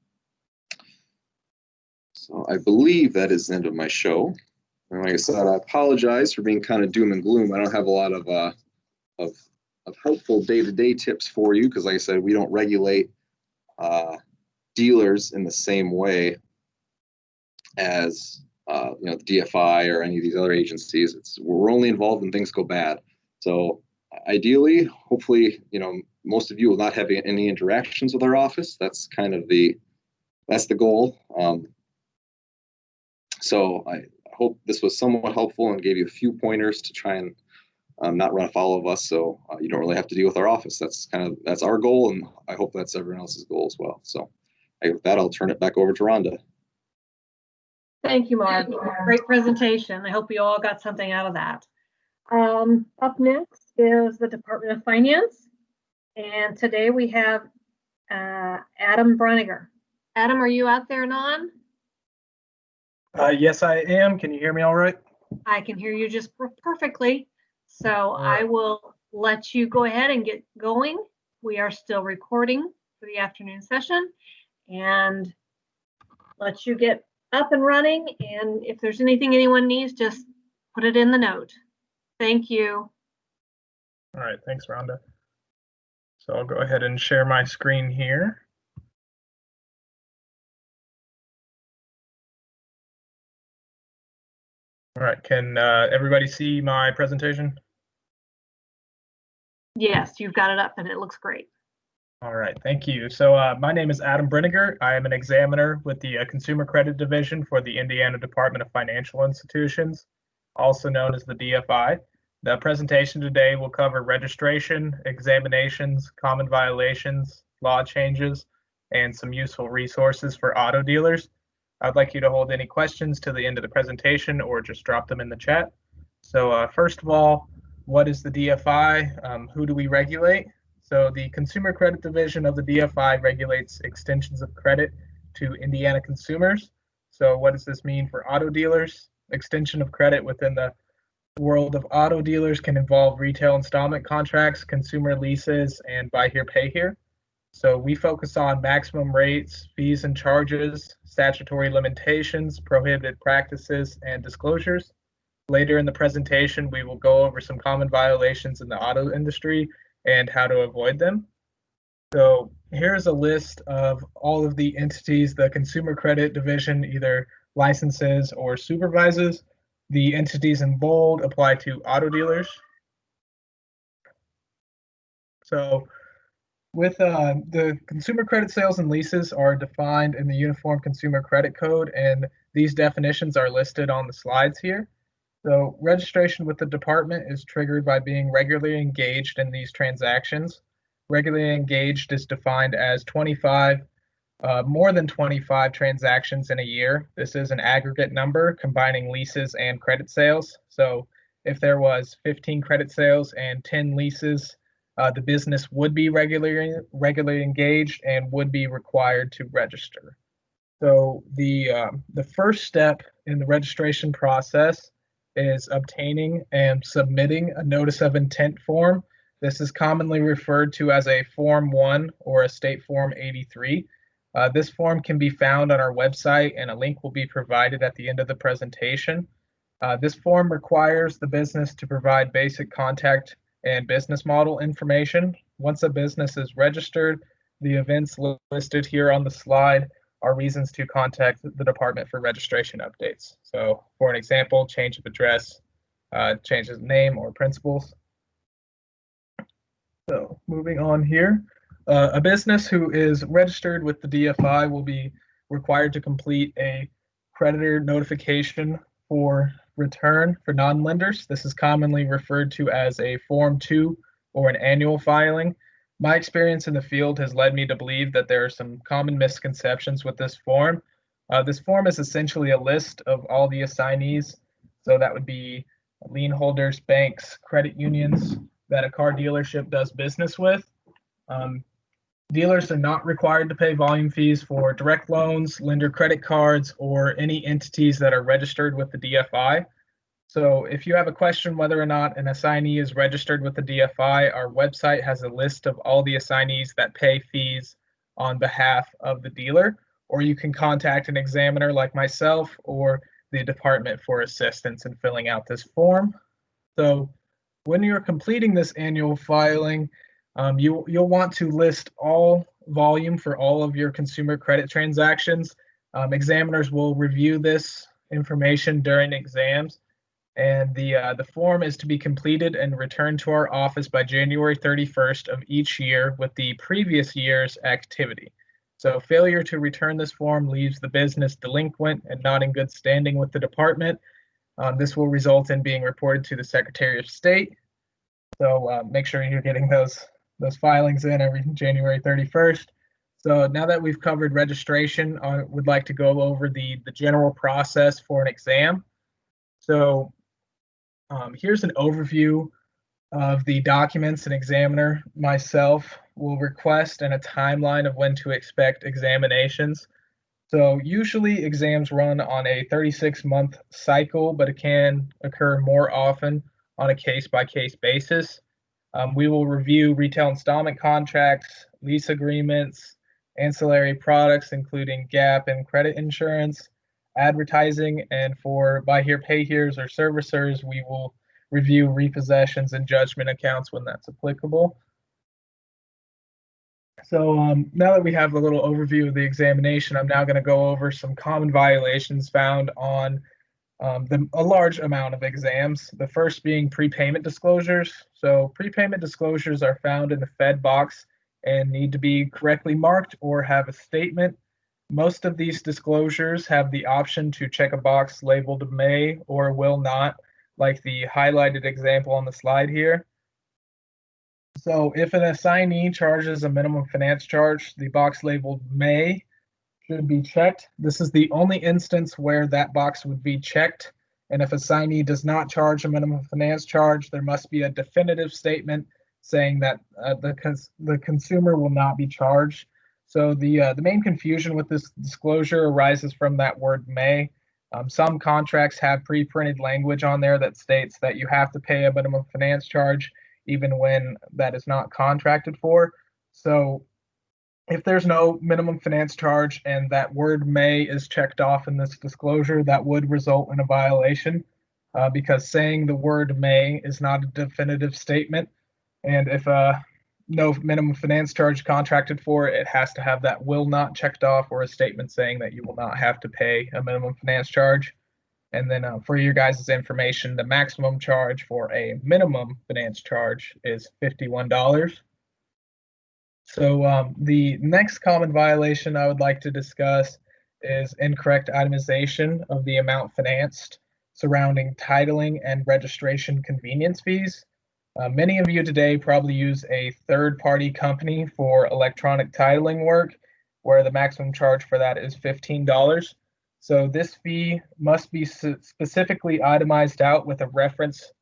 So I believe that is the end of my show. And like I said, I apologize for being kind of doom and gloom. I don't have a lot of helpful day-to-day tips for you because, like I said, we don't regulate dealers in the same way as the DFI or any of these other agencies. We're only involved when things go bad. So ideally, hopefully, most of you will not have any interactions with our office. That's kind of the goal. So I hope this was somewhat helpful and gave you a few pointers to try and not run afoul of us, so you don't really have to deal with our office. That's our goal, and I hope that's everyone else's goal as well. So with that, I'll turn it back over to Rhonda. Thank you, Mark. Great presentation. I hope you all got something out of that. Up next is the Department of Finance, and today we have Adam Breniger. Adam, are you out there and on? Yes, I am. Can you hear me all right? I can hear you just perfectly. So I will let you go ahead and get going. We are still recording for the afternoon session and let you get up and running. And if there's anything anyone needs, just put it in the note. Thank you. All right. Thanks, Rhonda. So I'll go ahead and share my screen here. All right, can everybody see my presentation? Yes, you've got it up and it looks great. All right, thank you. So my name is Adam Breniger. I am an examiner with the Consumer Credit Division for the Indiana Department of Financial Institutions, also known as the DFI. The presentation today will cover registration, examinations, common violations, law changes, and some useful resources for auto dealers. I'd like you to hold any questions to the end of the presentation or just drop them in the chat. So first of all, what is the DFI? Who do we regulate? So the Consumer Credit Division of the DFI regulates extensions of credit to Indiana consumers. So what does this mean for auto dealers? Extension of credit within the world of auto dealers can involve retail installment contracts, consumer leases, and buy here, pay here. So we focus on maximum rates, fees and charges, statutory limitations, prohibited practices, and disclosures. Later in the presentation, we will go over some common violations in the auto industry and how to avoid them. So here's a list of all of the entities the Consumer Credit Division either licenses or supervises. The entities in bold apply to auto dealers. So with the consumer credit sales and leases are defined in the Uniform Consumer Credit Code, and these definitions are listed on the slides here. So registration with the department is triggered by being regularly engaged in these transactions. Regularly engaged is defined as more than 25 transactions in a year. This is an aggregate number combining leases and credit sales. So if there was 15 credit sales and 10 leases, the business would be regularly engaged and would be required to register. So the first step in the registration process is obtaining and submitting a notice of intent form. This is commonly referred to as a Form 1 or a State Form 83. This form can be found on our website, and a link will be provided at the end of the presentation. This form requires the business to provide basic contact and business model information. Once a business is registered, the events listed here on the slide are reasons to contact the department for registration updates. So for an example, change of address, change of name or principals. So moving on here, a business who is registered with the DFI will be required to complete a creditor notification for return for non-lenders. This is commonly referred to as a Form 2 or an annual filing. My experience in the field has led me to believe that there are some common misconceptions with this form. This form is essentially a list of all the assignees. So that would be lien holders, banks, credit unions that a car dealership does business with. Dealers are not required to pay volume fees for direct loans, lender credit cards, or any entities that are registered with the DFI. So if you have a question whether or not an assignee is registered with the DFI, our website has a list of all the assignees that pay fees on behalf of the dealer, or you can contact an examiner like myself or the department for assistance in filling out this form. So when you're completing this annual filing, you'll want to list all volume for all of your consumer credit transactions. Examiners will review this information during exams, and the form is to be completed and returned to our office by January 31st of each year with the previous year's activity. So failure to return this form leaves the business delinquent and not in good standing with the department. This will result in being reported to the Secretary of State. So make sure you're getting those filings in every January 31st. So now that we've covered registration, I would like to go over the general process for an exam. So here's an overview of the documents an examiner, myself, will request and a timeline of when to expect examinations. So usually exams run on a 36-month cycle, but it can occur more often on a case-by-case basis. We will review retail installment contracts, lease agreements, ancillary products, including gap and credit insurance, advertising, and for buy here, pay here's or servicers, we will review repossessions and judgment accounts when that's applicable. So now that we have a little overview of the examination, I'm now going to go over some common violations found on a large amount of exams. The first being prepayment disclosures. So prepayment disclosures are found in the Fed box and need to be correctly marked or have a statement. Most of these disclosures have the option to check a box labeled may or will not, like the highlighted example on the slide here. So if an assignee charges a minimum finance charge, the box labeled may should be checked. This is the only instance where that box would be checked. And if assignee does not charge a minimum finance charge, there must be a definitive statement saying that the consumer will not be charged. So the main confusion with this disclosure arises from that word may. Some contracts have pre-printed language on there that states that you have to pay a minimum finance charge even when that is not contracted for. So if there's no minimum finance charge and that word may is checked off in this disclosure, that would result in a violation because saying the word may is not a definitive statement. And if no minimum finance charge contracted for, it has to have that will not checked off or a statement saying that you will not have to pay a minimum finance charge. And then for your guys' information, the maximum charge for a minimum finance charge is $51. So the next common violation I would like to discuss is incorrect itemization of the amount financed surrounding titling and registration convenience fees. Many of you today probably use a third-party company for electronic titling work, where the maximum charge for that is $15. So this fee must be specifically itemized out with a reference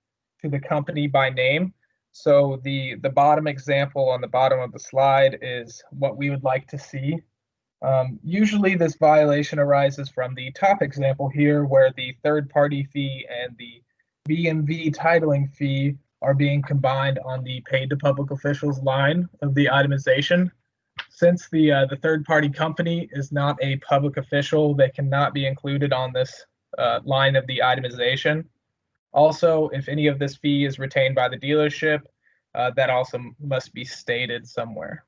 to the company by name. So the bottom example on the bottom of the slide is what we would like to see. Usually this violation arises from the top example here, where the third-party fee and the BMV titling fee are being combined on the paid to public officials line of the itemization. Since the third-party company is not a public official, they cannot be included on this line of the itemization. Also, if any of this fee is retained by the dealership, that also must be stated somewhere.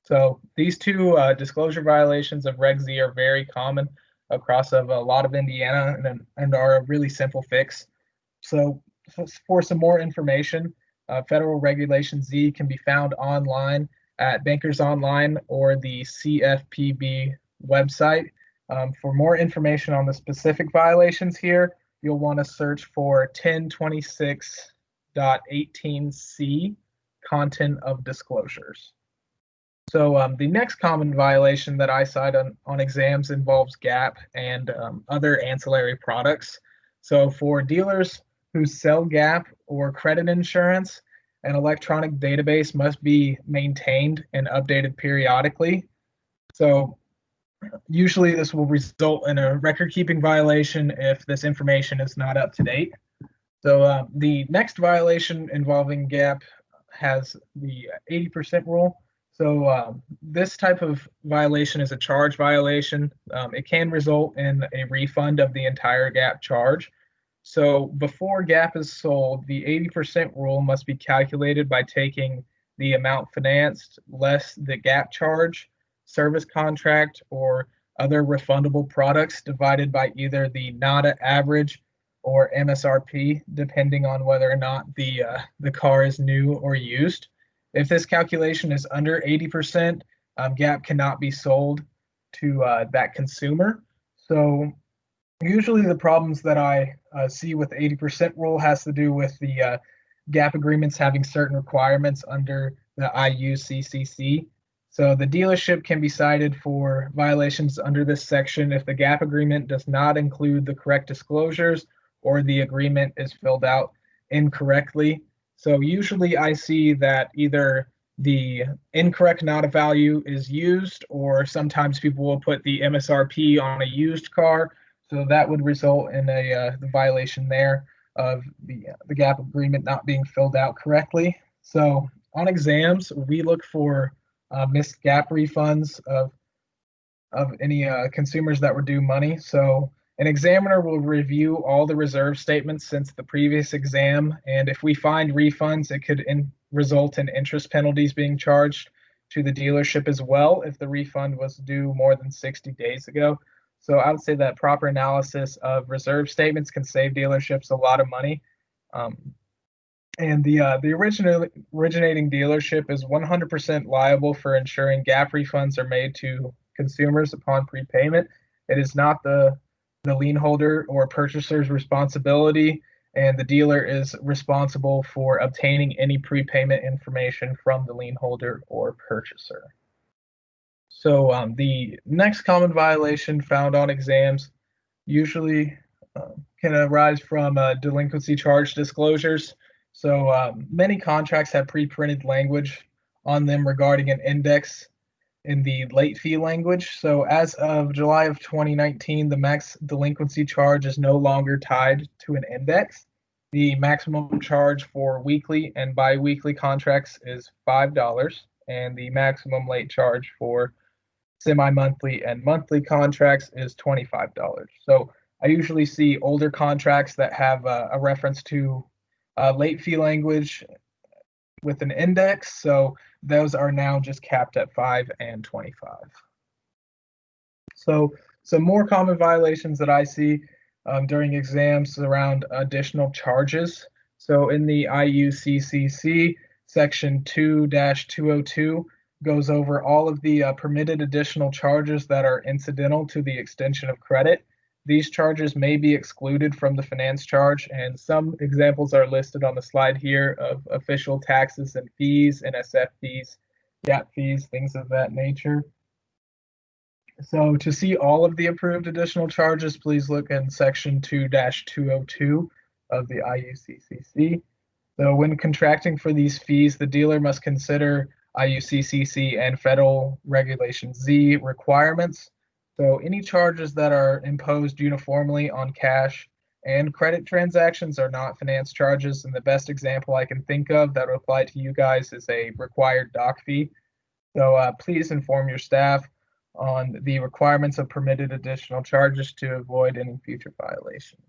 So these two disclosure violations of Reg Z are very common across a lot of Indiana and are a really simple fix. So for some more information, Federal Regulation Z can be found online at Bankers Online or the CFPB website. For more information on the specific violations here, you'll want to search for 1026.18C, content of disclosures. So the next common violation that I cite on exams involves GAAP and other ancillary products. So for dealers who sell GAAP or credit insurance, an electronic database must be maintained and updated periodically. So usually this will result in a record-keeping violation if this information is not up to date. So the next violation involving GAAP has the 80% rule. So this type of violation is a charge violation. It can result in a refund of the entire GAAP charge. So before GAAP is sold, the 80% rule must be calculated by taking the amount financed less the GAAP charge, service contract, or other refundable products divided by either the NADA average or MSRP, depending on whether or not the car is new or used. If this calculation is under 80%, GAAP cannot be sold to that consumer. So usually the problems that I see with the 80% rule has to do with the GAAP agreements having certain requirements under the IUCCC. So the dealership can be cited for violations under this section if the GAAP agreement does not include the correct disclosures or the agreement is filled out incorrectly. So usually I see that either the incorrect NADA value is used, or sometimes people will put the MSRP on a used car. So that would result in the violation there of the GAAP agreement not being filled out correctly. So on exams, we look for missed GAAP refunds of any consumers that were due money. So an examiner will review all the reserve statements since the previous exam, and if we find refunds, it could result in interest penalties being charged to the dealership as well if the refund was due more than 60 days ago. So I would say that proper analysis of reserve statements can save dealerships a lot of money. And the originating dealership is 100% liable for ensuring GAAP refunds are made to consumers upon prepayment. It is not the lien holder or purchaser's responsibility, and the dealer is responsible for obtaining any prepayment information from the lien holder or purchaser. So the next common violation found on exams usually can arise from delinquency charge disclosures. So many contracts have pre-printed language on them regarding an index in the late fee language. So as of July of 2019, the max delinquency charge is no longer tied to an index. The maximum charge for weekly and bi-weekly contracts is $5, and the maximum late charge for semi-monthly and monthly contracts is $25. So I usually see older contracts that have a reference to late fee language with an index. So those are now just capped at 5 and 25. So some more common violations that I see during exams around additional charges. So in the IUCCC, section 2-202 goes over all of the permitted additional charges that are incidental to the extension of credit. These charges may be excluded from the finance charge, and some examples are listed on the slide here of official taxes and fees, NSF fees, GAAP fees, things of that nature. So to see all of the approved additional charges, please look in section 2-202 of the IUCCC. So when contracting for these fees, the dealer must consider IUCCC and Federal Regulation Z requirements. So any charges that are imposed uniformly on cash and credit transactions are not finance charges. And the best example I can think of that would apply to you guys is a required doc fee. So please inform your staff on the requirements of permitted additional charges to avoid any future violations.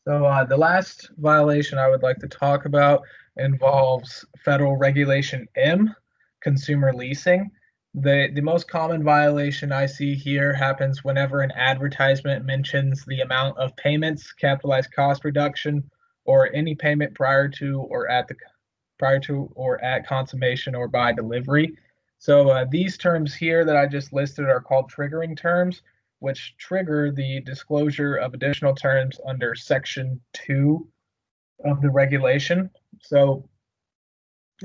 So the last violation I would like to talk about involves Federal Regulation M, consumer leasing. The most common violation I see here happens whenever an advertisement mentions the amount of payments, capitalized cost reduction, or any payment prior to or at consummation or by delivery. So these terms here that I just listed are called triggering terms, which trigger the disclosure of additional terms under Section 2 of the regulation. So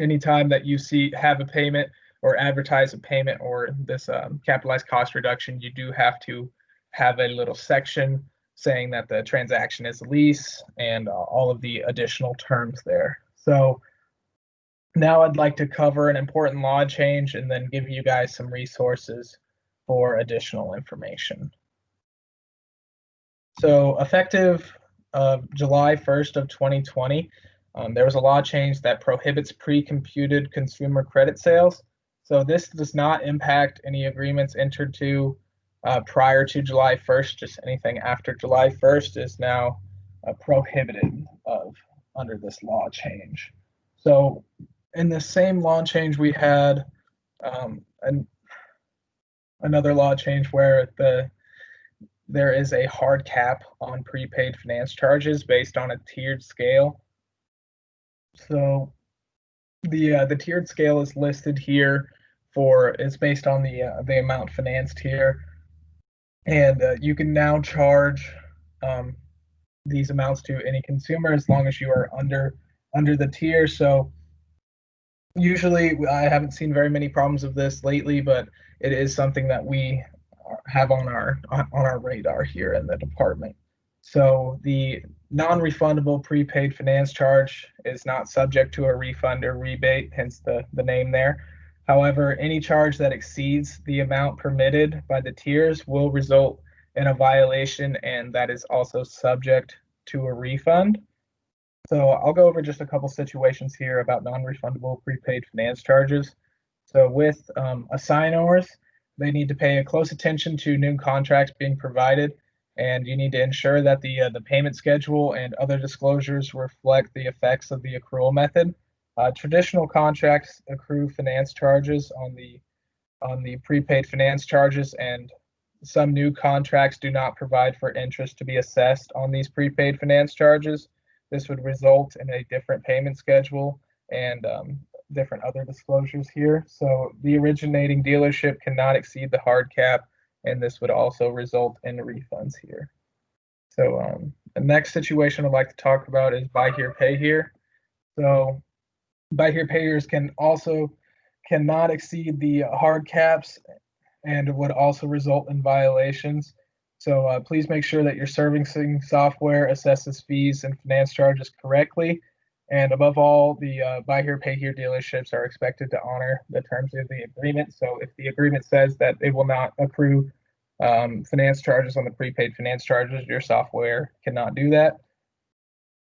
anytime that you have a payment or advertise a payment or this capitalized cost reduction, you do have to have a little section saying that the transaction is a lease and all of the additional terms there. So now I'd like to cover an important law change and then give you guys some resources for additional information. So effective July 1st of 2020, there was a law change that prohibits pre-computed consumer credit sales. So this does not impact any agreements entered to prior to July 1st. Just anything after July 1st is now prohibited under this law change. So in the same law change, we had another law change where there is a hard cap on prepaid finance charges based on a tiered scale. So the tiered scale is listed here it's based on the amount financed here, and you can now charge these amounts to any consumer as long as you are under the tier. So usually I haven't seen very many problems of this lately, but it is something that we have on our radar here in the department. So the non-refundable prepaid finance charge is not subject to a refund or rebate, hence the name there. However, any charge that exceeds the amount permitted by the tiers will result in a violation, and that is also subject to a refund. So I'll go over just a couple situations here about non-refundable prepaid finance charges. So with assignors, they need to pay close attention to new contracts being provided, and you need to ensure that the payment schedule and other disclosures reflect the effects of the accrual method. Traditional contracts accrue finance charges on the prepaid finance charges, and some new contracts do not provide for interest to be assessed on these prepaid finance charges. This would result in a different payment schedule and different other disclosures here. So the originating dealership cannot exceed the hard cap, and this would also result in refunds here. So the next situation I'd like to talk about is buy here, pay here. So buy here, payers cannot exceed the hard caps and would also result in violations. So please make sure that your servicing software assesses fees and finance charges correctly. And above all, the buy here, pay here dealerships are expected to honor the terms of the agreement. So if the agreement says that they will not accrue finance charges on the prepaid finance charges, your software cannot do that.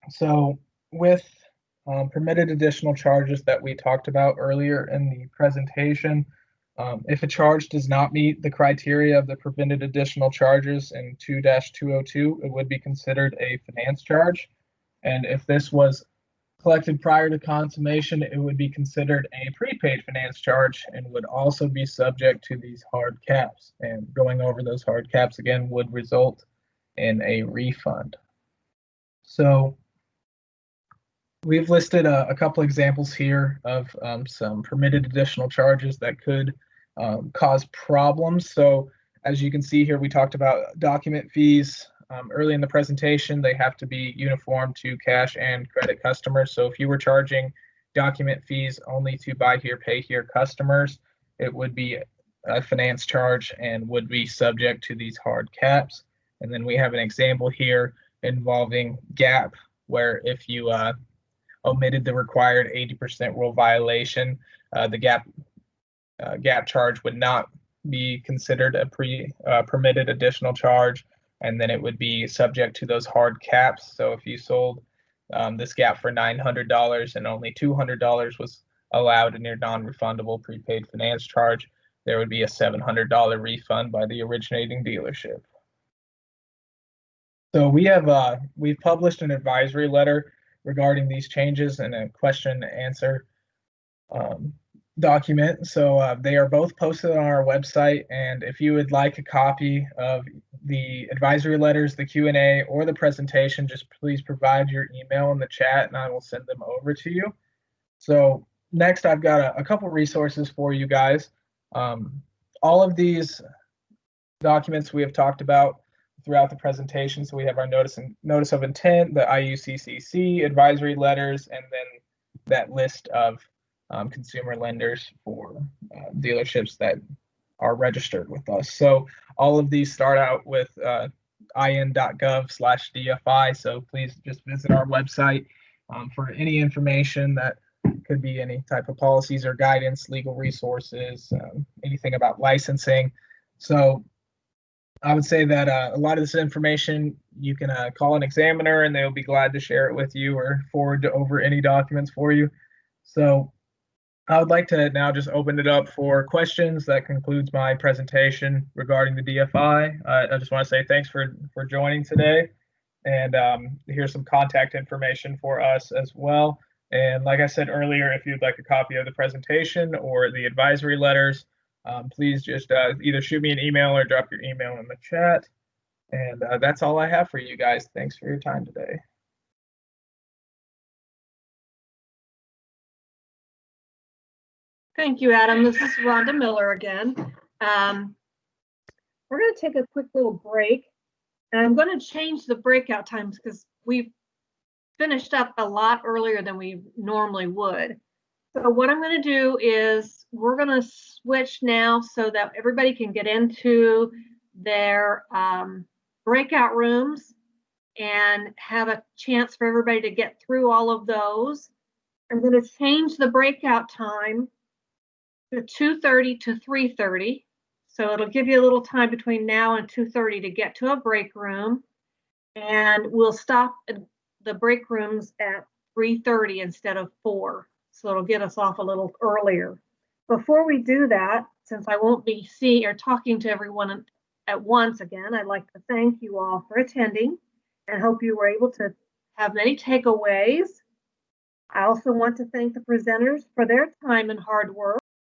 So with permitted additional charges that we talked about earlier in the presentation, if a charge does not meet the criteria of the permitted additional charges in 2-202, it would be considered a finance charge. And if this was collected prior to consummation, it would be considered a prepaid finance charge and would also be subject to these hard caps. And going over those hard caps again would result in a refund. So we've listed a couple examples here of some permitted additional charges that could cause problems. So as you can see here, we talked about document fees early in the presentation. They have to be uniform to cash and credit customers. So if you were charging document fees only to buy here, pay here customers, it would be a finance charge and would be subject to these hard caps. And then we have an example here involving GAP, where if you omitted the required 80% rule violation, the GAP charge would not be considered a permitted additional charge, and then it would be subject to those hard caps. So if you sold this GAP for $900 and only $200 was allowed in your non-refundable prepaid finance charge, there would be a $700 refund by the originating dealership. So we've published an advisory letter regarding these changes and a question and answer document. So they are both posted on our website. And if you would like a copy of the advisory letters, the Q&A, or the presentation, just please provide your email in the chat and I will send them over to you. So next, I've got a couple resources for you guys. All of these documents we have talked about throughout the presentation. So we have our notice of intent, the IUCCC advisory letters, and then that list of consumer lenders for dealerships that are registered with us. So all of these start out with in.gov/DFI. So please just visit our website for any information that could be any type of policies or guidance, legal resources, anything about licensing. So I would say that a lot of this information you can call an examiner and they'll be glad to share it with you or forward over any documents for you. So I would like to now just open it up for questions. That concludes my presentation regarding the DFI. I just want to say thanks for joining today, and here's some contact information for us as well. And like I said earlier, if you'd like a copy of the presentation or the advisory letters, please just either shoot me an email or drop your email in the chat. And that's all I have for you guys. Thanks for your time today. Thank you, Adam. This is Rhonda Miller again. We're going to take a quick little break, and I'm going to change the breakout times because we've finished up a lot earlier than we normally would. So what I'm going to do is we're going to switch now so that everybody can get into their breakout rooms and have a chance for everybody to get through all of those. I'm going to change the breakout time to 2:30 to 3:30. So it'll give you a little time between now and 2:30 to get to a break room. And we'll stop the break rooms at 3:30 instead of 4. So it'll get us off a little earlier. Before we do that, since I won't be seeing or talking to everyone at once again, I'd like to thank you all for attending and hope you were able to have many takeaways. I also want to thank the presenters for their time and hard work.